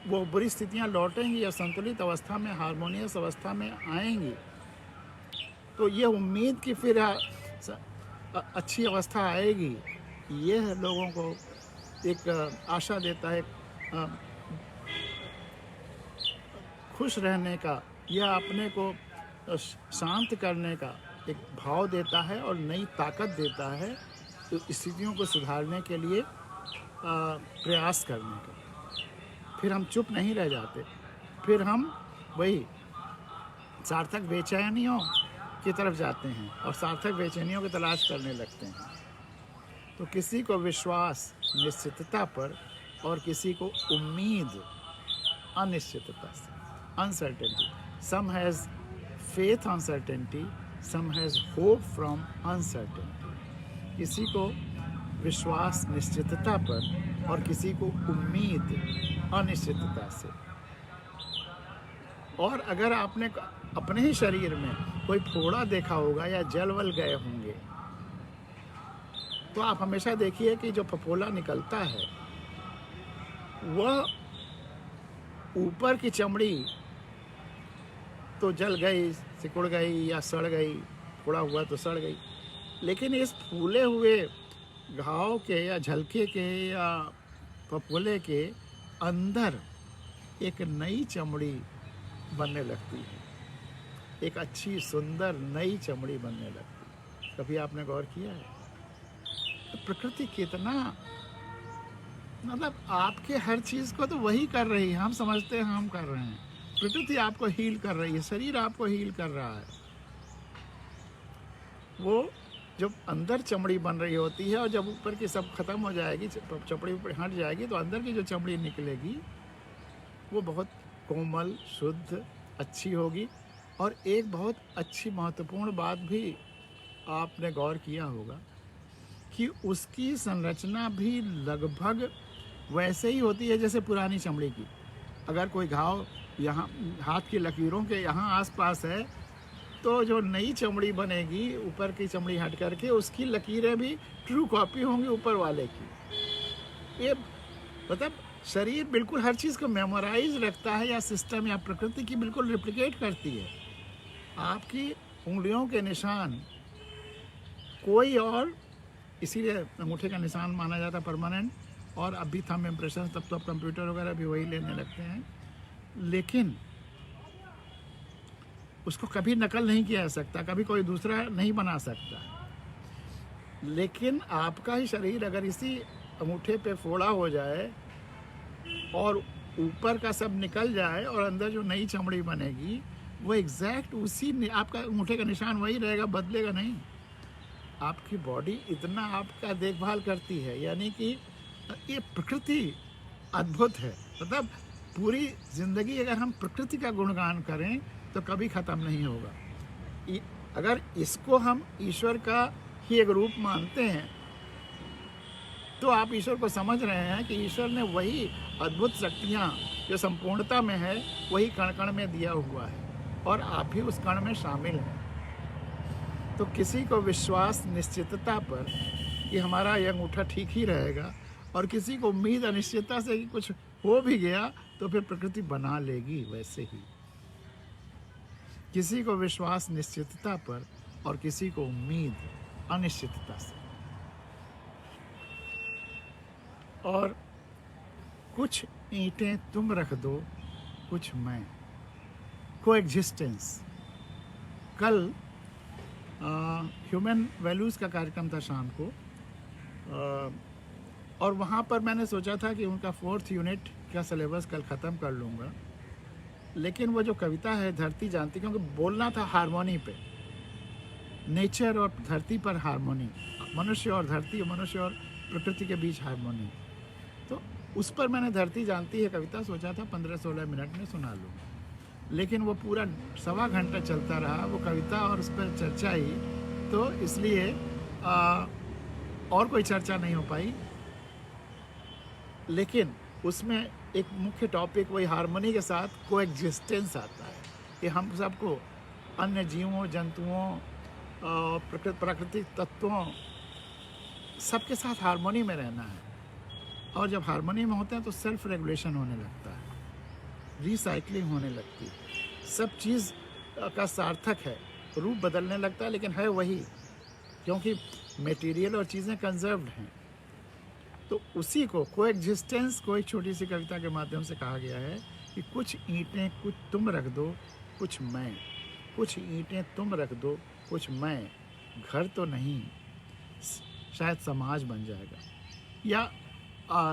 वो बुरी स्थितियां लौटेंगी या संतुलित अवस्था में, हार्मोनियस अवस्था में आएंगी। तो ये उम्मीद कि फिर अच्छी अवस्था आएगी, ये लोगों को एक आशा देता है, खुश रहने का या अपने को शांत करने का एक भाव देता है, और नई ताकत देता है तो स्थितियों को सुधारने के लिए प्रयास करने का। फिर हम चुप नहीं रह जाते, फिर हम वही सार्थक बेचैनियों की तरफ जाते हैं और सार्थक बेचैनियों की तलाश करने लगते हैं। तो किसी को विश्वास निश्चितता पर और किसी को उम्मीद अनिश्चितता से, uncertainty. Some has faith uncertainty, some has hope from uncertainty. किसी को विश्वास निश्चितता पर और किसी को उम्मीद अनिश्चितता से। और अगर आपने अपने ही शरीर में कोई फोड़ा देखा होगा या जल वल गए होंगे, तो आप हमेशा देखिए कि जो फफोला निकलता है वह ऊपर की चमड़ी तो जल गई, सिकुड़ गई या सड़ गई, फोड़ा हुआ तो सड़ गई, लेकिन इस फूले हुए घाव के या झलके के या फफोले के अंदर एक नई चमड़ी बनने लगती है, एक अच्छी सुंदर नई चमड़ी बनने लगती है। कभी आपने गौर किया है? तो प्रकृति कितना, मतलब आपके हर चीज़ को तो वही कर रही है, हम समझते हैं हम कर रहे हैं, प्रकृति आपको हील कर रही है, शरीर आपको हील कर रहा है। वो जब अंदर चमड़ी बन रही होती है और जब ऊपर की सब खत्म हो जाएगी, चमड़ी ऊपर हट जाएगी, तो अंदर की जो चमड़ी निकलेगी वो बहुत कोमल, शुद्ध, अच्छी होगी। और एक बहुत अच्छी महत्वपूर्ण बात भी आपने गौर किया होगा कि उसकी संरचना भी लगभग वैसे ही होती है जैसे पुरानी चमड़ी की। अगर कोई घाव यहाँ हाथ की लकीरों के यहाँ आसपास है, तो जो नई चमड़ी बनेगी ऊपर की चमड़ी हट करके, उसकी लकीरें भी ट्रू कॉपी होंगी ऊपर वाले की। ये मतलब शरीर बिल्कुल हर चीज़ को मेमोराइज रखता है, या सिस्टम या प्रकृति की बिल्कुल रिप्लिकेट करती है। आपकी उंगलियों के निशान कोई और, इसीलिए अंगूठे का निशान माना जाता है परमानेंट, और अभी थंब इम्प्रेशन, तब तो अब कंप्यूटर वगैरह भी वही लेने लगते हैं, लेकिन उसको कभी नकल नहीं किया जा सकता, कभी कोई दूसरा नहीं बना सकता। लेकिन आपका ही शरीर अगर इसी अंगूठे पे फोड़ा हो जाए और ऊपर का सब निकल जाए और अंदर जो नई चमड़ी बनेगी वो एग्जैक्ट उसी आपका अंगूठे का निशान वही रहेगा, बदलेगा नहीं। आपकी बॉडी इतना आपका देखभाल करती है, यानी कि ये प्रकृति अद्भुत है। मतलब पूरी ज़िंदगी अगर हम प्रकृति का गुणगान करें तो कभी ख़त्म नहीं होगा। अगर इसको हम ईश्वर का ही एक रूप मानते हैं तो आप ईश्वर को समझ रहे हैं कि ईश्वर ने वही अद्भुत शक्तियाँ जो संपूर्णता में है वही कण कण में दिया हुआ है, और आप भी उस कण में शामिल हैं। तो किसी को विश्वास निश्चितता पर कि हमारा ये अंगूठा ठीक ही रहेगा, और किसी को उम्मीद अनिश्चितता से कि कुछ हो भी गया तो फिर प्रकृति बना लेगी वैसे ही। किसी को विश्वास निश्चितता पर और किसी को उम्मीद अनिश्चितता से। और कुछ ईंटें तुम रख दो, कुछ मैं। कोएग्जिस्टेंस। कल ह्यूमन वैल्यूज़ का कार्यक्रम था शाम को, और वहाँ पर मैंने सोचा था कि उनका 4th यूनिट का सिलेबस कल ख़त्म कर लूँगा, लेकिन वो जो कविता है धरती जानती, क्योंकि बोलना था हारमोनी पे, नेचर और धरती पर हारमोनी, मनुष्य और धरती, मनुष्य और प्रकृति के बीच हारमोनी, तो उस पर मैंने धरती जानती है कविता सोचा था 15-16 मिनट में सुना लूँ, लेकिन वो पूरा 1.25 घंटा चलता रहा वो कविता और उस पर चर्चा ही, तो इसलिए और कोई चर्चा नहीं हो पाई। लेकिन उसमें एक मुख्य टॉपिक वही हारमोनी के साथ कोएग्जिस्टेंस आता है कि हम सबको अन्य जीवों, जंतुओं, प्राकृतिक तत्वों सबके साथ हारमोनी में रहना है। और जब हारमोनी में होते हैं तो सेल्फ रेगुलेशन होने लगता है, रिसाइकलिंग होने लगती है, सब चीज़ का सार्थक है, रूप बदलने लगता है लेकिन है वही, क्योंकि मटेरियल और चीज़ें कंजर्व्ड हैं। तो उसी को कोएग्जिस्टेंस को एक छोटी सी कविता के माध्यम से कहा गया है कि कुछ ईंटें कुछ तुम रख दो, कुछ मैं। कुछ ईंटें तुम रख दो, कुछ मैं। घर तो नहीं, शायद समाज बन जाएगा, या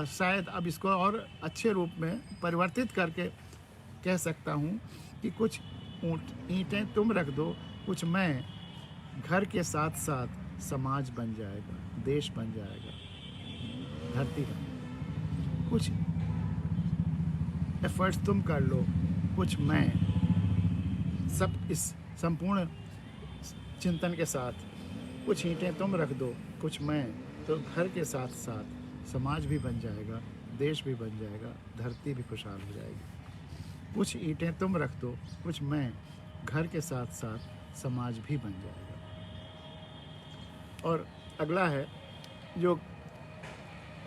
शायद अब इसको और अच्छे रूप में परिवर्तित करके कह सकता हूँ कि कुछ ईंटें तुम रख दो, कुछ मैं। घर के साथ साथ समाज बन जाएगा, देश बन जाएगा, धरती बन। कुछ एफर्ट्स तुम कर लो, कुछ मैं। सब इस संपूर्ण चिंतन के साथ कुछ ईंटें तुम रख दो, कुछ मैं, तो घर के साथ साथ समाज भी बन जाएगा, देश भी बन जाएगा, धरती भी खुशहाल हो जाएगी। कुछ ईंटें तुम रख दो, कुछ मैं। घर के साथ साथ समाज भी बन जाएगा। और अगला है जो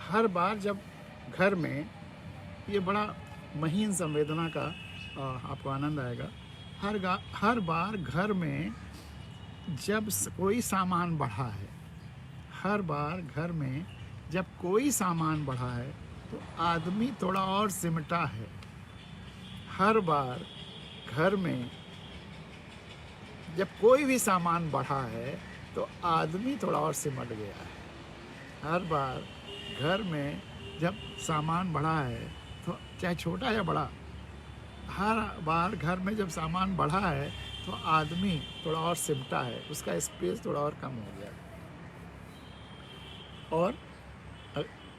हर बार जब घर में, ये बड़ा महीन संवेदना का आपको आनंद आएगा, हर बार घर में जब कोई सामान बढ़ा है, हर बार घर में जब कोई सामान बढ़ा है तो आदमी थोड़ा और सिमटा है। हर बार घर में जब कोई भी सामान बढ़ा है तो आदमी थोड़ा और सिमट गया है। हर बार घर में जब सामान बढ़ा है, तो चाहे छोटा या बड़ा, हर बार घर में जब सामान बढ़ा है तो आदमी थोड़ा और सिमटा है, उसका स्पेस थोड़ा और कम हो गया। और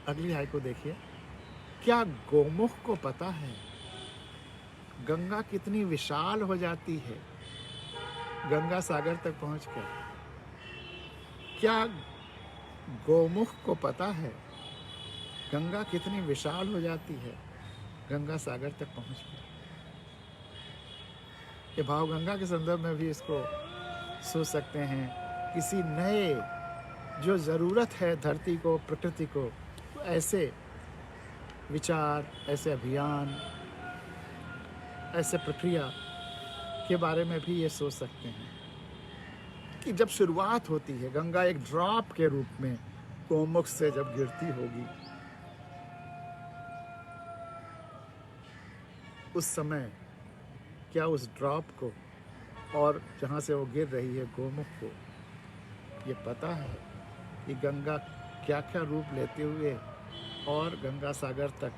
अगली हाई को देखिए, क्या गोमुख को पता है गंगा कितनी विशाल हो जाती है गंगा सागर तक पहुंचकर? क्या गोमुख को पता है गंगा कितनी विशाल हो जाती है गंगा सागर तक पहुंचकर? ये भाव गंगा के संदर्भ में भी इसको सोच सकते हैं। किसी नए जो ज़रूरत है धरती को, प्रकृति को, तो ऐसे विचार, ऐसे अभियान, ऐसे प्रक्रिया के बारे में भी ये सोच सकते हैं कि जब शुरुआत होती है, गंगा एक ड्रॉप के रूप में गोमुख से जब गिरती होगी, उस समय क्या उस ड्रॉप को और जहाँ से वो गिर रही है गोमुख को ये पता है कि गंगा क्या क्या रूप लेते हुए और गंगा सागर तक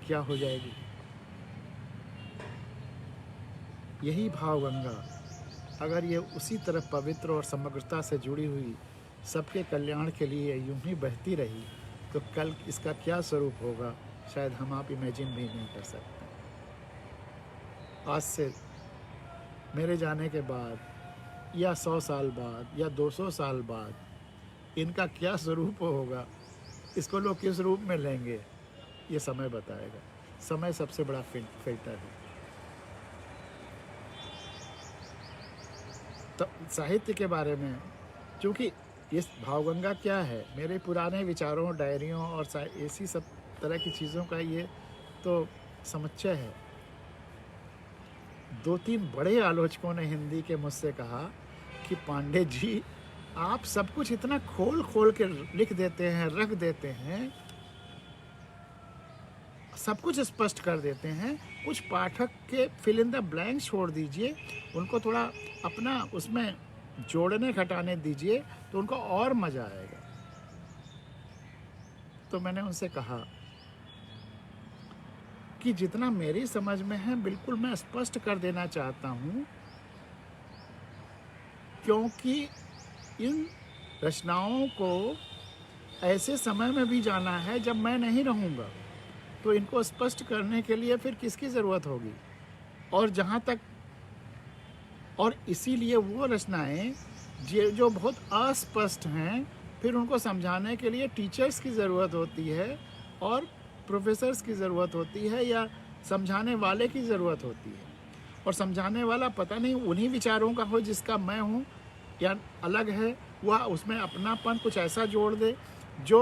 क्या हो जाएगी? यही भाव गंगा अगर ये उसी तरह पवित्र और समग्रता से जुड़ी हुई सबके कल्याण के लिए यूं ही बहती रही तो कल इसका क्या स्वरूप होगा, शायद हम आप इमेजिन भी नहीं कर सकते। आज से मेरे जाने के बाद या 100 साल बाद या 200 साल बाद इनका क्या स्वरूप होगा, इसको लोग किस रूप में लेंगे, ये समय बताएगा। समय सबसे बड़ा फिल्टर है। तो साहित्य के बारे में, क्योंकि ये भावगंगा क्या है, मेरे पुराने विचारों, डायरियों और ऐसी सब तरह की चीज़ों का ये तो समुच्चय है। 2-3 बड़े आलोचकों ने हिंदी के मुझसे कहा कि पांडे जी आप सब कुछ इतना खोल खोल के लिख देते हैं, रख देते हैं, सब कुछ स्पष्ट कर देते हैं, कुछ पाठक के फिल इन द ब्लैंक छोड़ दीजिए, उनको थोड़ा अपना उसमें जोड़ने घटाने दीजिए तो उनको और मज़ा आएगा। तो मैंने उनसे कहा कि जितना मेरी समझ में है बिल्कुल मैं स्पष्ट कर देना चाहता हूँ, क्योंकि इन रचनाओं को ऐसे समय में भी जाना है जब मैं नहीं रहूँगा, तो इनको स्पष्ट करने के लिए फिर किसकी ज़रूरत होगी? और जहाँ तक, और इसीलिए वो रचनाएं जो बहुत अस्पष्ट हैं, फिर उनको समझाने के लिए टीचर्स की ज़रूरत होती है और प्रोफेसर्स की ज़रूरत होती है या समझाने वाले की ज़रूरत होती है। और समझाने वाला पता नहीं उन्हीं विचारों का हो जिसका मैं हूँ या अलग है, वह उसमें अपनापन कुछ ऐसा जोड़ दे जो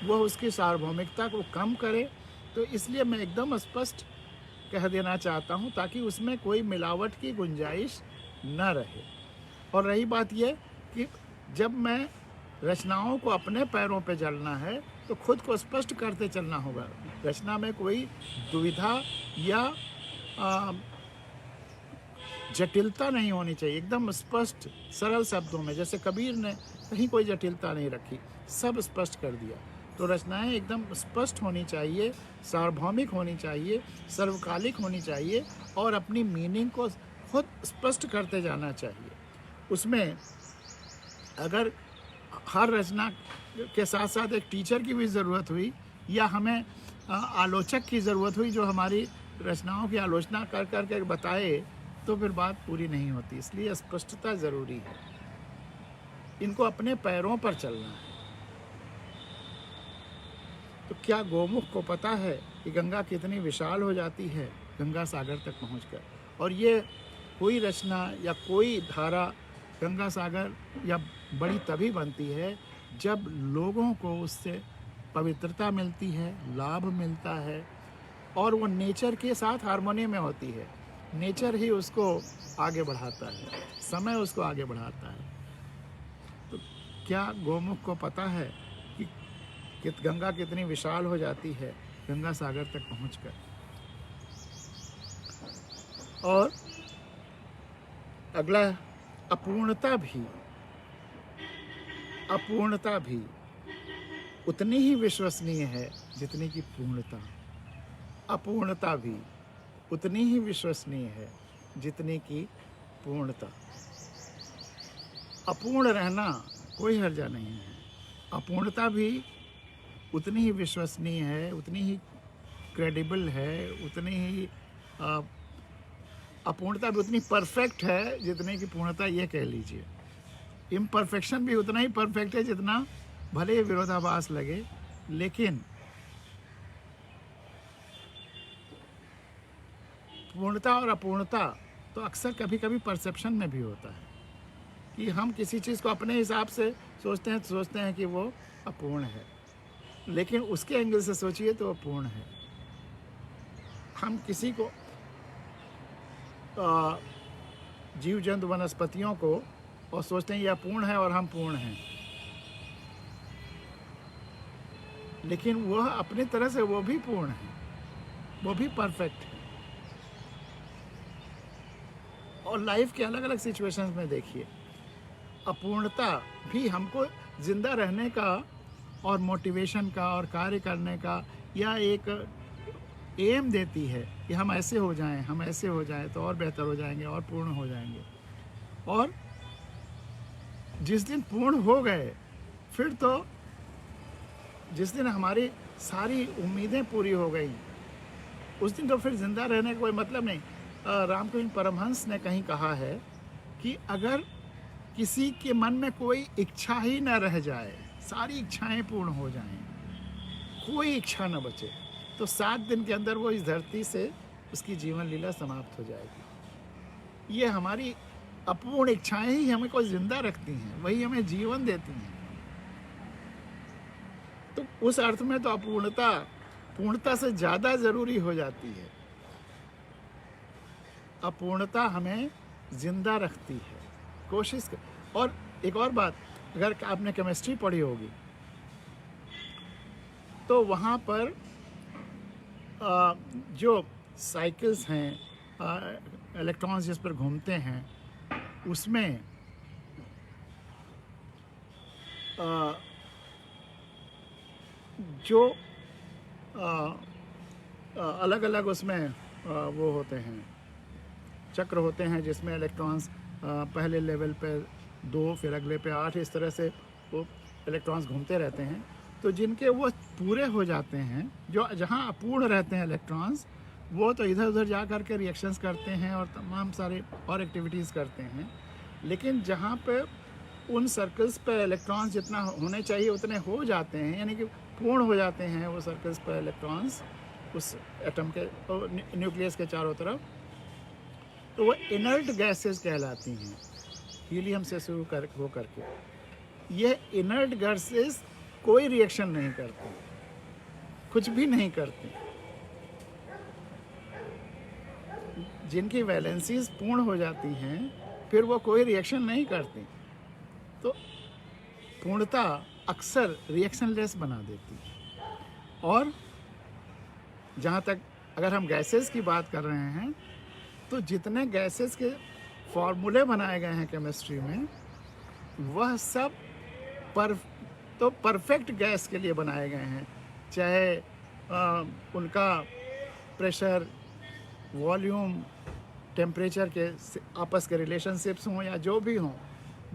वह उसकी सार्वभौमिकता को कम करे। तो इसलिए मैं एकदम स्पष्ट कह देना चाहता हूँ ताकि उसमें कोई मिलावट की गुंजाइश न रहे। और रही बात यह कि जब मैं रचनाओं को अपने पैरों पे चलना है तो खुद को स्पष्ट करते चलना होगा। रचना में कोई दुविधा या जटिलता नहीं होनी चाहिए, एकदम स्पष्ट सरल शब्दों में। जैसे कबीर ने कहीं कोई जटिलता नहीं रखी, सब स्पष्ट कर दिया। तो रचनाएं एकदम स्पष्ट होनी चाहिए, सार्वभौमिक होनी चाहिए, सर्वकालिक होनी चाहिए और अपनी मीनिंग को खुद स्पष्ट करते जाना चाहिए। उसमें अगर हर रचना के साथ साथ एक टीचर की भी ज़रूरत हुई या हमें आलोचक की ज़रूरत हुई जो हमारी रचनाओं की आलोचना कर कर के बताए, तो फिर बात पूरी नहीं होती। इसलिए स्पष्टता ज़रूरी है, इनको अपने पैरों पर चलना है। तो क्या गोमुख को पता है कि गंगा कितनी विशाल हो जाती है गंगा सागर तक पहुंचकर? और ये कोई रचना या कोई धारा गंगा सागर या बड़ी तभी बनती है जब लोगों को उससे पवित्रता मिलती है, लाभ मिलता है और वो नेचर के साथ हार्मोनी में होती है। नेचर ही उसको आगे बढ़ाता है, समय उसको आगे बढ़ाता है। तो क्या गोमुख को पता है कि गंगा कितनी विशाल हो जाती है गंगा सागर तक पहुंचकर? और अगला, अपूर्णता भी उतनी ही विश्वसनीय है जितनी की पूर्णता। अपूर्णता भी उतनी ही विश्वसनीय है जितनी की पूर्णता। अपूर्ण रहना कोई हर्जा नहीं है, अपूर्णता भी उतनी ही विश्वसनीय है, उतनी ही क्रेडिबल है, उतनी ही अपूर्णता भी उतनी परफेक्ट है जितने की पूर्णता, ये कह लीजिए। इम्परफेक्शन भी उतना ही परफेक्ट है जितना भले ही विरोधाभास लगे, लेकिन पूर्णता और अपूर्णता तो अक्सर कभी कभी परसेप्शन में भी होता है कि हम किसी चीज़ को अपने हिसाब से सोचते हैं कि वो अपूर्ण है। लेकिन उसके एंगल से सोचिए तो वो पूर्ण है। हम किसी को जीव जंतु वनस्पतियों को और सोचते हैं यह पूर्ण है और हम पूर्ण हैं, लेकिन वह अपनी तरह से वो भी पूर्ण है, वो भी परफेक्ट है। और लाइफ के अलग अलग सिचुएशंस में देखिए, अपूर्णता भी हमको जिंदा रहने का और मोटिवेशन का और कार्य करने का या एक एम देती है कि हम ऐसे हो जाएं, हम ऐसे हो जाएं तो और बेहतर हो जाएंगे और पूर्ण हो जाएंगे। और जिस दिन पूर्ण हो गए, फिर तो जिस दिन हमारी सारी उम्मीदें पूरी हो गई, उस दिन तो फिर जिंदा रहने का कोई मतलब नहीं। रामकृष्ण परमहंस ने कहीं कहा है कि अगर किसी के मन में कोई इच्छा ही न रह जाए, सारी इच्छाएं पूर्ण हो जाएं, कोई इच्छा न बचे, तो 7 दिन के अंदर वो इस धरती से उसकी जीवन लीला समाप्त हो जाएगी। ये हमारी अपूर्ण इच्छाएं ही हमें को जिंदा रखती हैं, वही हमें जीवन देती हैं। तो उस अर्थ में तो अपूर्णता पूर्णता से ज़्यादा ज़रूरी हो जाती है। अपूर्णता हमें जिंदा रखती है, कोशिश कर। और एक और बात, अगर आपने केमिस्ट्री पढ़ी होगी तो वहाँ पर जो साइकिल्स हैं, इलेक्ट्रॉन्स जिस पर घूमते हैं, उसमें जो अलग अलग उसमें वो होते हैं, चक्र होते हैं जिसमें इलेक्ट्रॉन्स पहले लेवल पे 2, फिर अगले पे 8, इस तरह से वो इलेक्ट्रॉन्स घूमते रहते हैं। तो जिनके वो पूरे हो जाते हैं, जो जहाँ अपूर्ण रहते हैं इलेक्ट्रॉन्स, वो तो इधर उधर जा कर के रिएक्शंस करते हैं और तमाम सारे और एक्टिविटीज़ करते हैं। लेकिन जहाँ पे उन सर्कल्स पे इलेक्ट्रॉन्स जितना होने चाहिए उतने हो जाते हैं, यानी कि पूर्ण हो जाते हैं वो सर्कल्स पे इलेक्ट्रॉन्स उस एटम के न्यूक्लियस के चारों तरफ, तो वो इनर्ट गैसेस कहलाती हैं, हीलियम से शुरू हो करके। ये इनर्ट गैसेस कोई रिएक्शन नहीं करती, कुछ भी नहीं करती। जिनकी वैलेंसीज पूर्ण हो जाती हैं, फिर वो कोई रिएक्शन नहीं करती। तो पूर्णता अक्सर रिएक्शनलेस बना देती है। और जहाँ तक अगर हम गैसेस की बात कर रहे हैं, तो जितने गैसेस के फॉर्मूले बनाए गए हैं केमिस्ट्री में, वह सब परफेक्ट गैस के लिए बनाए गए हैं। चाहे उनका प्रेशर, वॉल्यूम, टेम्परेचर के आपस के रिलेशनशिप्स हों या जो भी हों,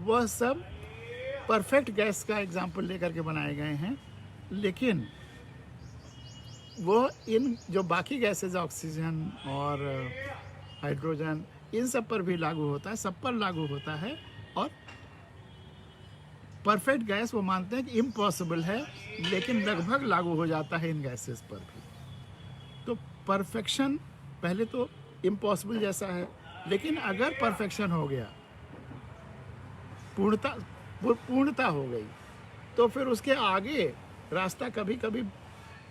वह सब परफेक्ट गैस का एग्जाम्पल लेकर के बनाए गए हैं। लेकिन वो इन जो बाकी गैसेज, ऑक्सीजन और हाइड्रोजन, इन सब पर भी लागू होता है, सब पर लागू होता है। और परफेक्ट गैस वो मानते हैं कि इम्पॉसिबल है, लेकिन लगभग लागू हो जाता है इन गैसेस पर भी। तो परफेक्शन पहले तो इम्पॉसिबल जैसा है, लेकिन अगर परफेक्शन हो गया, पूर्णता हो गई, तो फिर उसके आगे रास्ता कभी कभी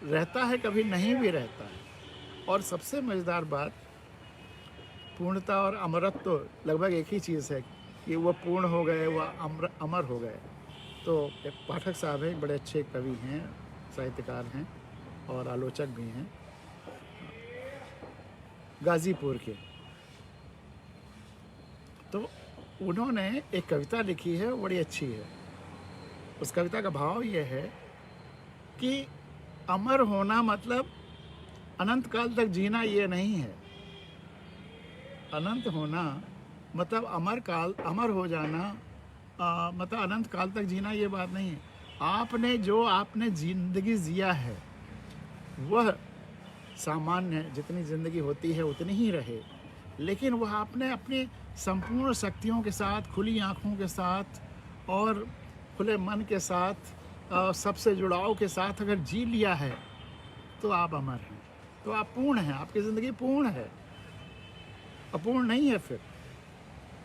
रहता है, कभी नहीं भी रहता है। और सबसे मज़ेदार बात, पूर्णता और अमरत्व तो लगभग एक ही चीज़ है कि वो पूर्ण हो गए, वह अमर हो गए। तो एक पाठक साहब हैं, बड़े अच्छे कवि हैं, साहित्यकार हैं और आलोचक भी हैं, गाज़ीपुर के। तो उन्होंने एक कविता लिखी है, बड़ी अच्छी है। उस कविता का भाव ये है कि अमर होना मतलब अनंत काल तक जीना ये नहीं है। अनंत होना मतलब अमर हो जाना, मतलब अनंत काल तक जीना ये बात नहीं है। आपने जिंदगी जिया है, वह सामान्य जितनी ज़िंदगी होती है उतनी ही रहे, लेकिन वह आपने अपनी संपूर्ण शक्तियों के साथ, खुली आँखों के साथ और खुले मन के साथ, सबसे जुड़ाव के साथ अगर जी लिया है, तो आप अमर हैं, तो आप पूर्ण हैं, आपकी ज़िंदगी पूर्ण है, अपूर्ण नहीं है फिर।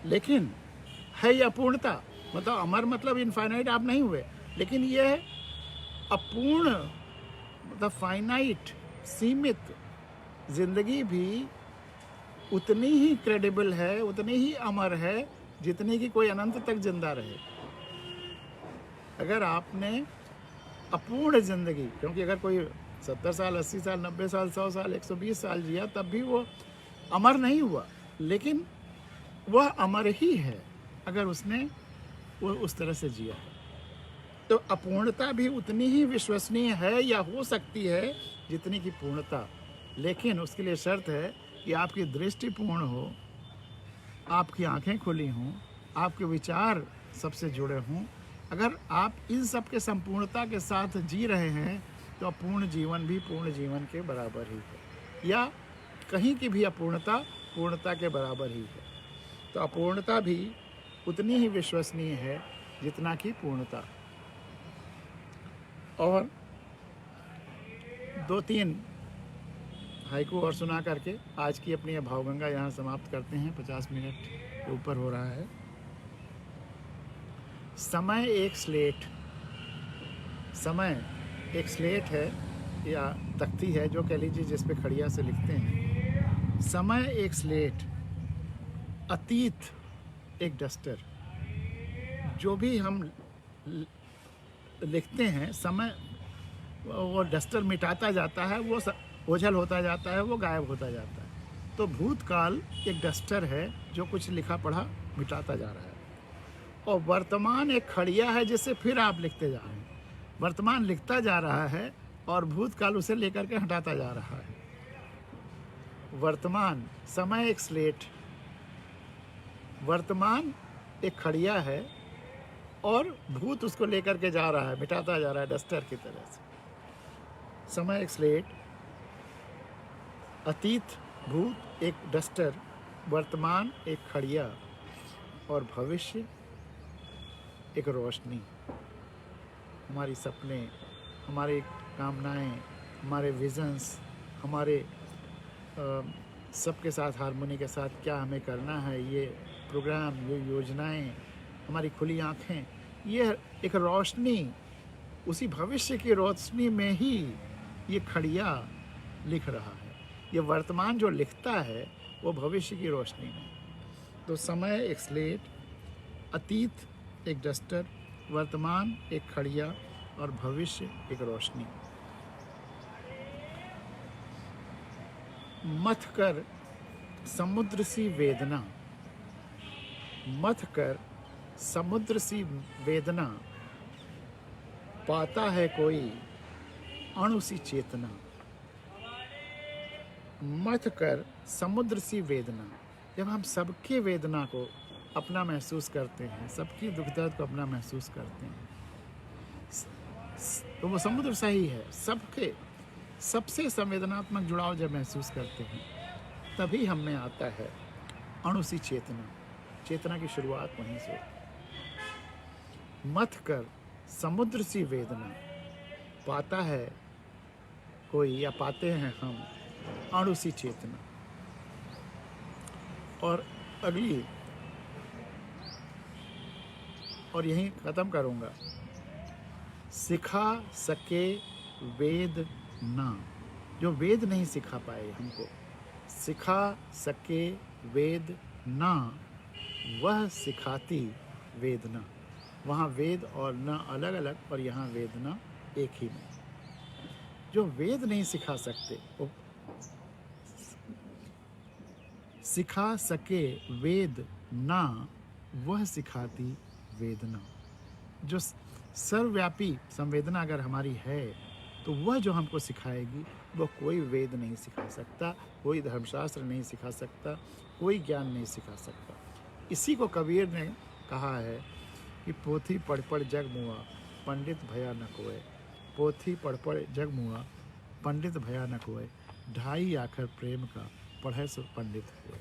लेकिन है ये अपूर्णता, मतलब अमर मतलब इनफाइनाइट आप नहीं हुए, लेकिन ये अपूर्ण मतलब फाइनाइट, सीमित जिंदगी भी उतनी ही क्रेडिबल है, उतनी ही अमर है जितनी कि कोई अनंत तक जिंदा रहे। अगर आपने अपूर्ण जिंदगी, क्योंकि अगर कोई 70 साल, 80 साल, 90 साल, 100 साल, 120 साल जिया तब भी वो अमर नहीं हुआ, लेकिन वह अमर ही है अगर उसने वो उस तरह से जिया है। तो अपूर्णता भी उतनी ही विश्वसनीय है या हो सकती है जितनी की पूर्णता, लेकिन उसके लिए शर्त है कि आपकी दृष्टि पूर्ण हो, आपकी आंखें खुली हों, आपके विचार सबसे जुड़े हों। अगर आप इन सब के संपूर्णता के साथ जी रहे हैं तो अपूर्ण जीवन भी पूर्ण जीवन के बराबर ही है, या कहीं की भी अपूर्णता पूर्णता के बराबर ही है। तो अपूर्णता भी उतनी ही विश्वसनीय है जितना कि पूर्णता। और 2-3 हाइकू और सुना करके आज की अपनी भावगंगा यहाँ समाप्त करते हैं। 50 मिनट के ऊपर हो रहा है। समय एक स्लेट है या तख्ती है, जो कह लीजिए जिस पे खड़िया से लिखते हैं। समय एक स्लेट, अतीत एक डस्टर। जो भी हम लिखते हैं, समय वो डस्टर मिटाता जाता है, वो ओझल होता जाता है, वो गायब होता जाता है। तो भूतकाल एक डस्टर है जो कुछ लिखा पढ़ा मिटाता जा रहा है, और वर्तमान एक खड़िया है जिससे फिर आप लिखते जा रहे हैं। वर्तमान लिखता जा रहा है और भूतकाल उसे लेकर के हटाता जा रहा है। वर्तमान, समय एक स्लेट, वर्तमान एक खड़िया है और भूत उसको लेकर के जा रहा है, मिटाता जा रहा है डस्टर की तरह से। समय एक स्लेट, अतीत भूत एक डस्टर, वर्तमान एक खड़िया और भविष्य एक रोशनी। हमारी सपने, हमारी कामनाएं, हमारे विजन्स, हमारे सबके साथ हारमोनी के साथ क्या हमें करना है, ये प्रोग्राम, ये योजनाएं, हमारी खुली आँखें, ये एक रोशनी, उसी भविष्य की रोशनी में ही ये खड़िया लिख रहा है। ये वर्तमान जो लिखता है वो भविष्य की रोशनी में। तो समय एक स्लेट, अतीत एक डस्टर, वर्तमान एक खड़िया और भविष्य एक रोशनी। मथ कर समुद्र सी वेदना, मथ कर समुद्र सी वेदना, पाता है कोई अणु सी चेतना। मथ कर समुद्र सी वेदना, जब हम सबके वेदना को अपना महसूस करते हैं, सबकी दुख दर्द को अपना महसूस करते हैं, तो वो समुद्र सही है। सबके सबसे संवेदनात्मक जुड़ाव जब महसूस करते हैं तभी हम में आता है अणु सी चेतना। चेतना की शुरुआत वहीं से। मथ कर समुद्र सी वेदना, पाता है कोई या पाते हैं हम अणु सी चेतना। और अगली, और यहीं ख़त्म करूँगा। सिखा सके वेद ना, जो वेद नहीं सिखा पाए हमको, सिखा सके वेद ना, वह सिखाती वेदना। वहाँ वेद और न अलग अलग, और यहाँ वेदना एक ही में। जो वेद नहीं सिखा सकते, वो सिखा सके वेद ना, वह सिखाती वेदना। जो सर्वव्यापी संवेदना अगर हमारी है तो वह जो हमको सिखाएगी वो कोई वेद नहीं सिखा सकता, कोई धर्मशास्त्र नहीं सिखा सकता, कोई ज्ञान नहीं सिखा सकता। इसी को कबीर ने कहा है कि पोथी पढ़ पढ़ जग मुआ, पंडित भया न कोय। पोथी पढ़ पढ़ जग मुआ, पंडित भया न कोय। ढाई आखर प्रेम का पढ़े सो पंडित हुए।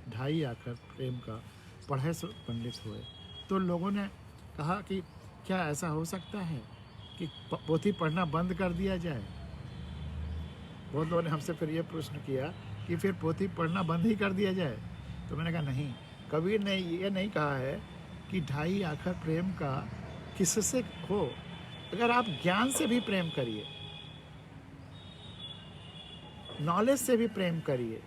ढाई आखर प्रेम का पढ़े सो पंडित हुए। तो लोगों ने कहा कि क्या ऐसा हो सकता है कि पोथी पढ़ना बंद कर दिया जाए? बहुत लोगों ने हमसे फिर ये प्रश्न किया कि फिर पोथी पढ़ना बंद ही कर दिया जाए। तो मैंने कहा नहीं, कबीर ने ये नहीं कहा है कि ढाई आखर प्रेम का किससे हो। अगर आप ज्ञान से भी प्रेम करिए, नॉलेज से भी प्रेम करिए,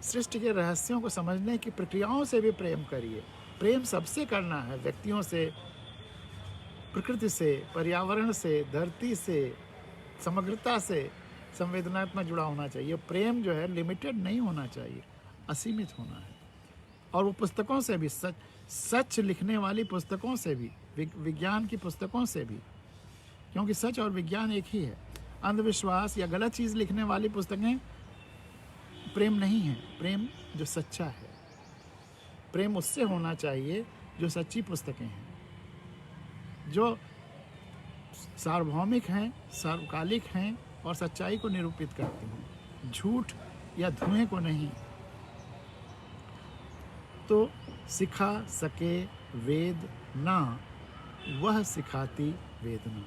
सृष्टि के रहस्यों को समझने की प्रक्रियाओं से भी प्रेम करिए। प्रेम सबसे करना है, व्यक्तियों से, प्रकृति से, पर्यावरण से, धरती से, समग्रता से संवेदनात्मक जुड़ा होना चाहिए। प्रेम जो है लिमिटेड नहीं होना चाहिए, असीमित होना है। और वो पुस्तकों से भी, सच लिखने वाली पुस्तकों से भी, विज्ञान की पुस्तकों से भी, क्योंकि सच और विज्ञान एक ही है। अंधविश्वास या गलत चीज़ लिखने वाली पुस्तकें प्रेम नहीं है। प्रेम जो सच्चा है, प्रेम उससे होना चाहिए जो सच्ची पुस्तकें हैं, जो सार्वभौमिक हैं, सार्वकालिक हैं और सच्चाई को निरूपित करती हैं, झूठ या धुएं को नहीं। तो सिखा सके वेद ना, वह सिखाती वेदना।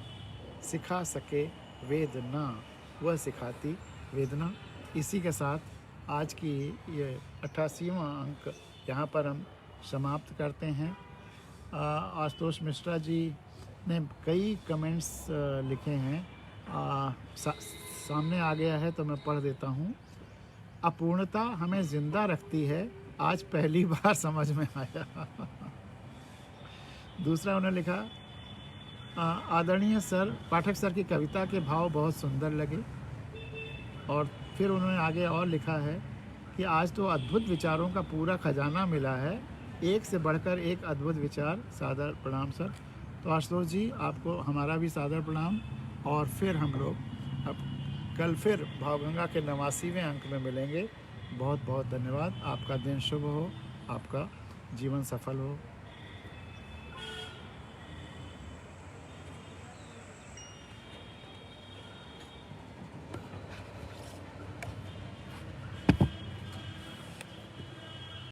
सिखा सके वेद ना, वह सिखाती वेदना। इसी के साथ आज की ये 88वां अंक यहाँ पर हम समाप्त करते हैं। आशुतोष मिश्रा जी ने कई कमेंट्स लिखे हैं, सामने आ गया है तो मैं पढ़ देता हूँ। अपूर्णता हमें जिंदा रखती है, आज पहली बार समझ में आया। दूसरा उन्होंने लिखा, आदरणीय सर, पाठक सर की कविता के भाव बहुत सुंदर लगे। और फिर उन्होंने आगे और लिखा है कि आज तो अद्भुत विचारों का पूरा खजाना मिला है, एक से बढ़कर एक अद्भुत विचार। सादर प्रणाम सर। तो आशुतोष जी, आपको हमारा भी सादर प्रणाम। और फिर हम लोग अब कल फिर भावगंगा के 89वें अंक में मिलेंगे। बहुत बहुत धन्यवाद। आपका दिन शुभ हो, आपका जीवन सफल हो।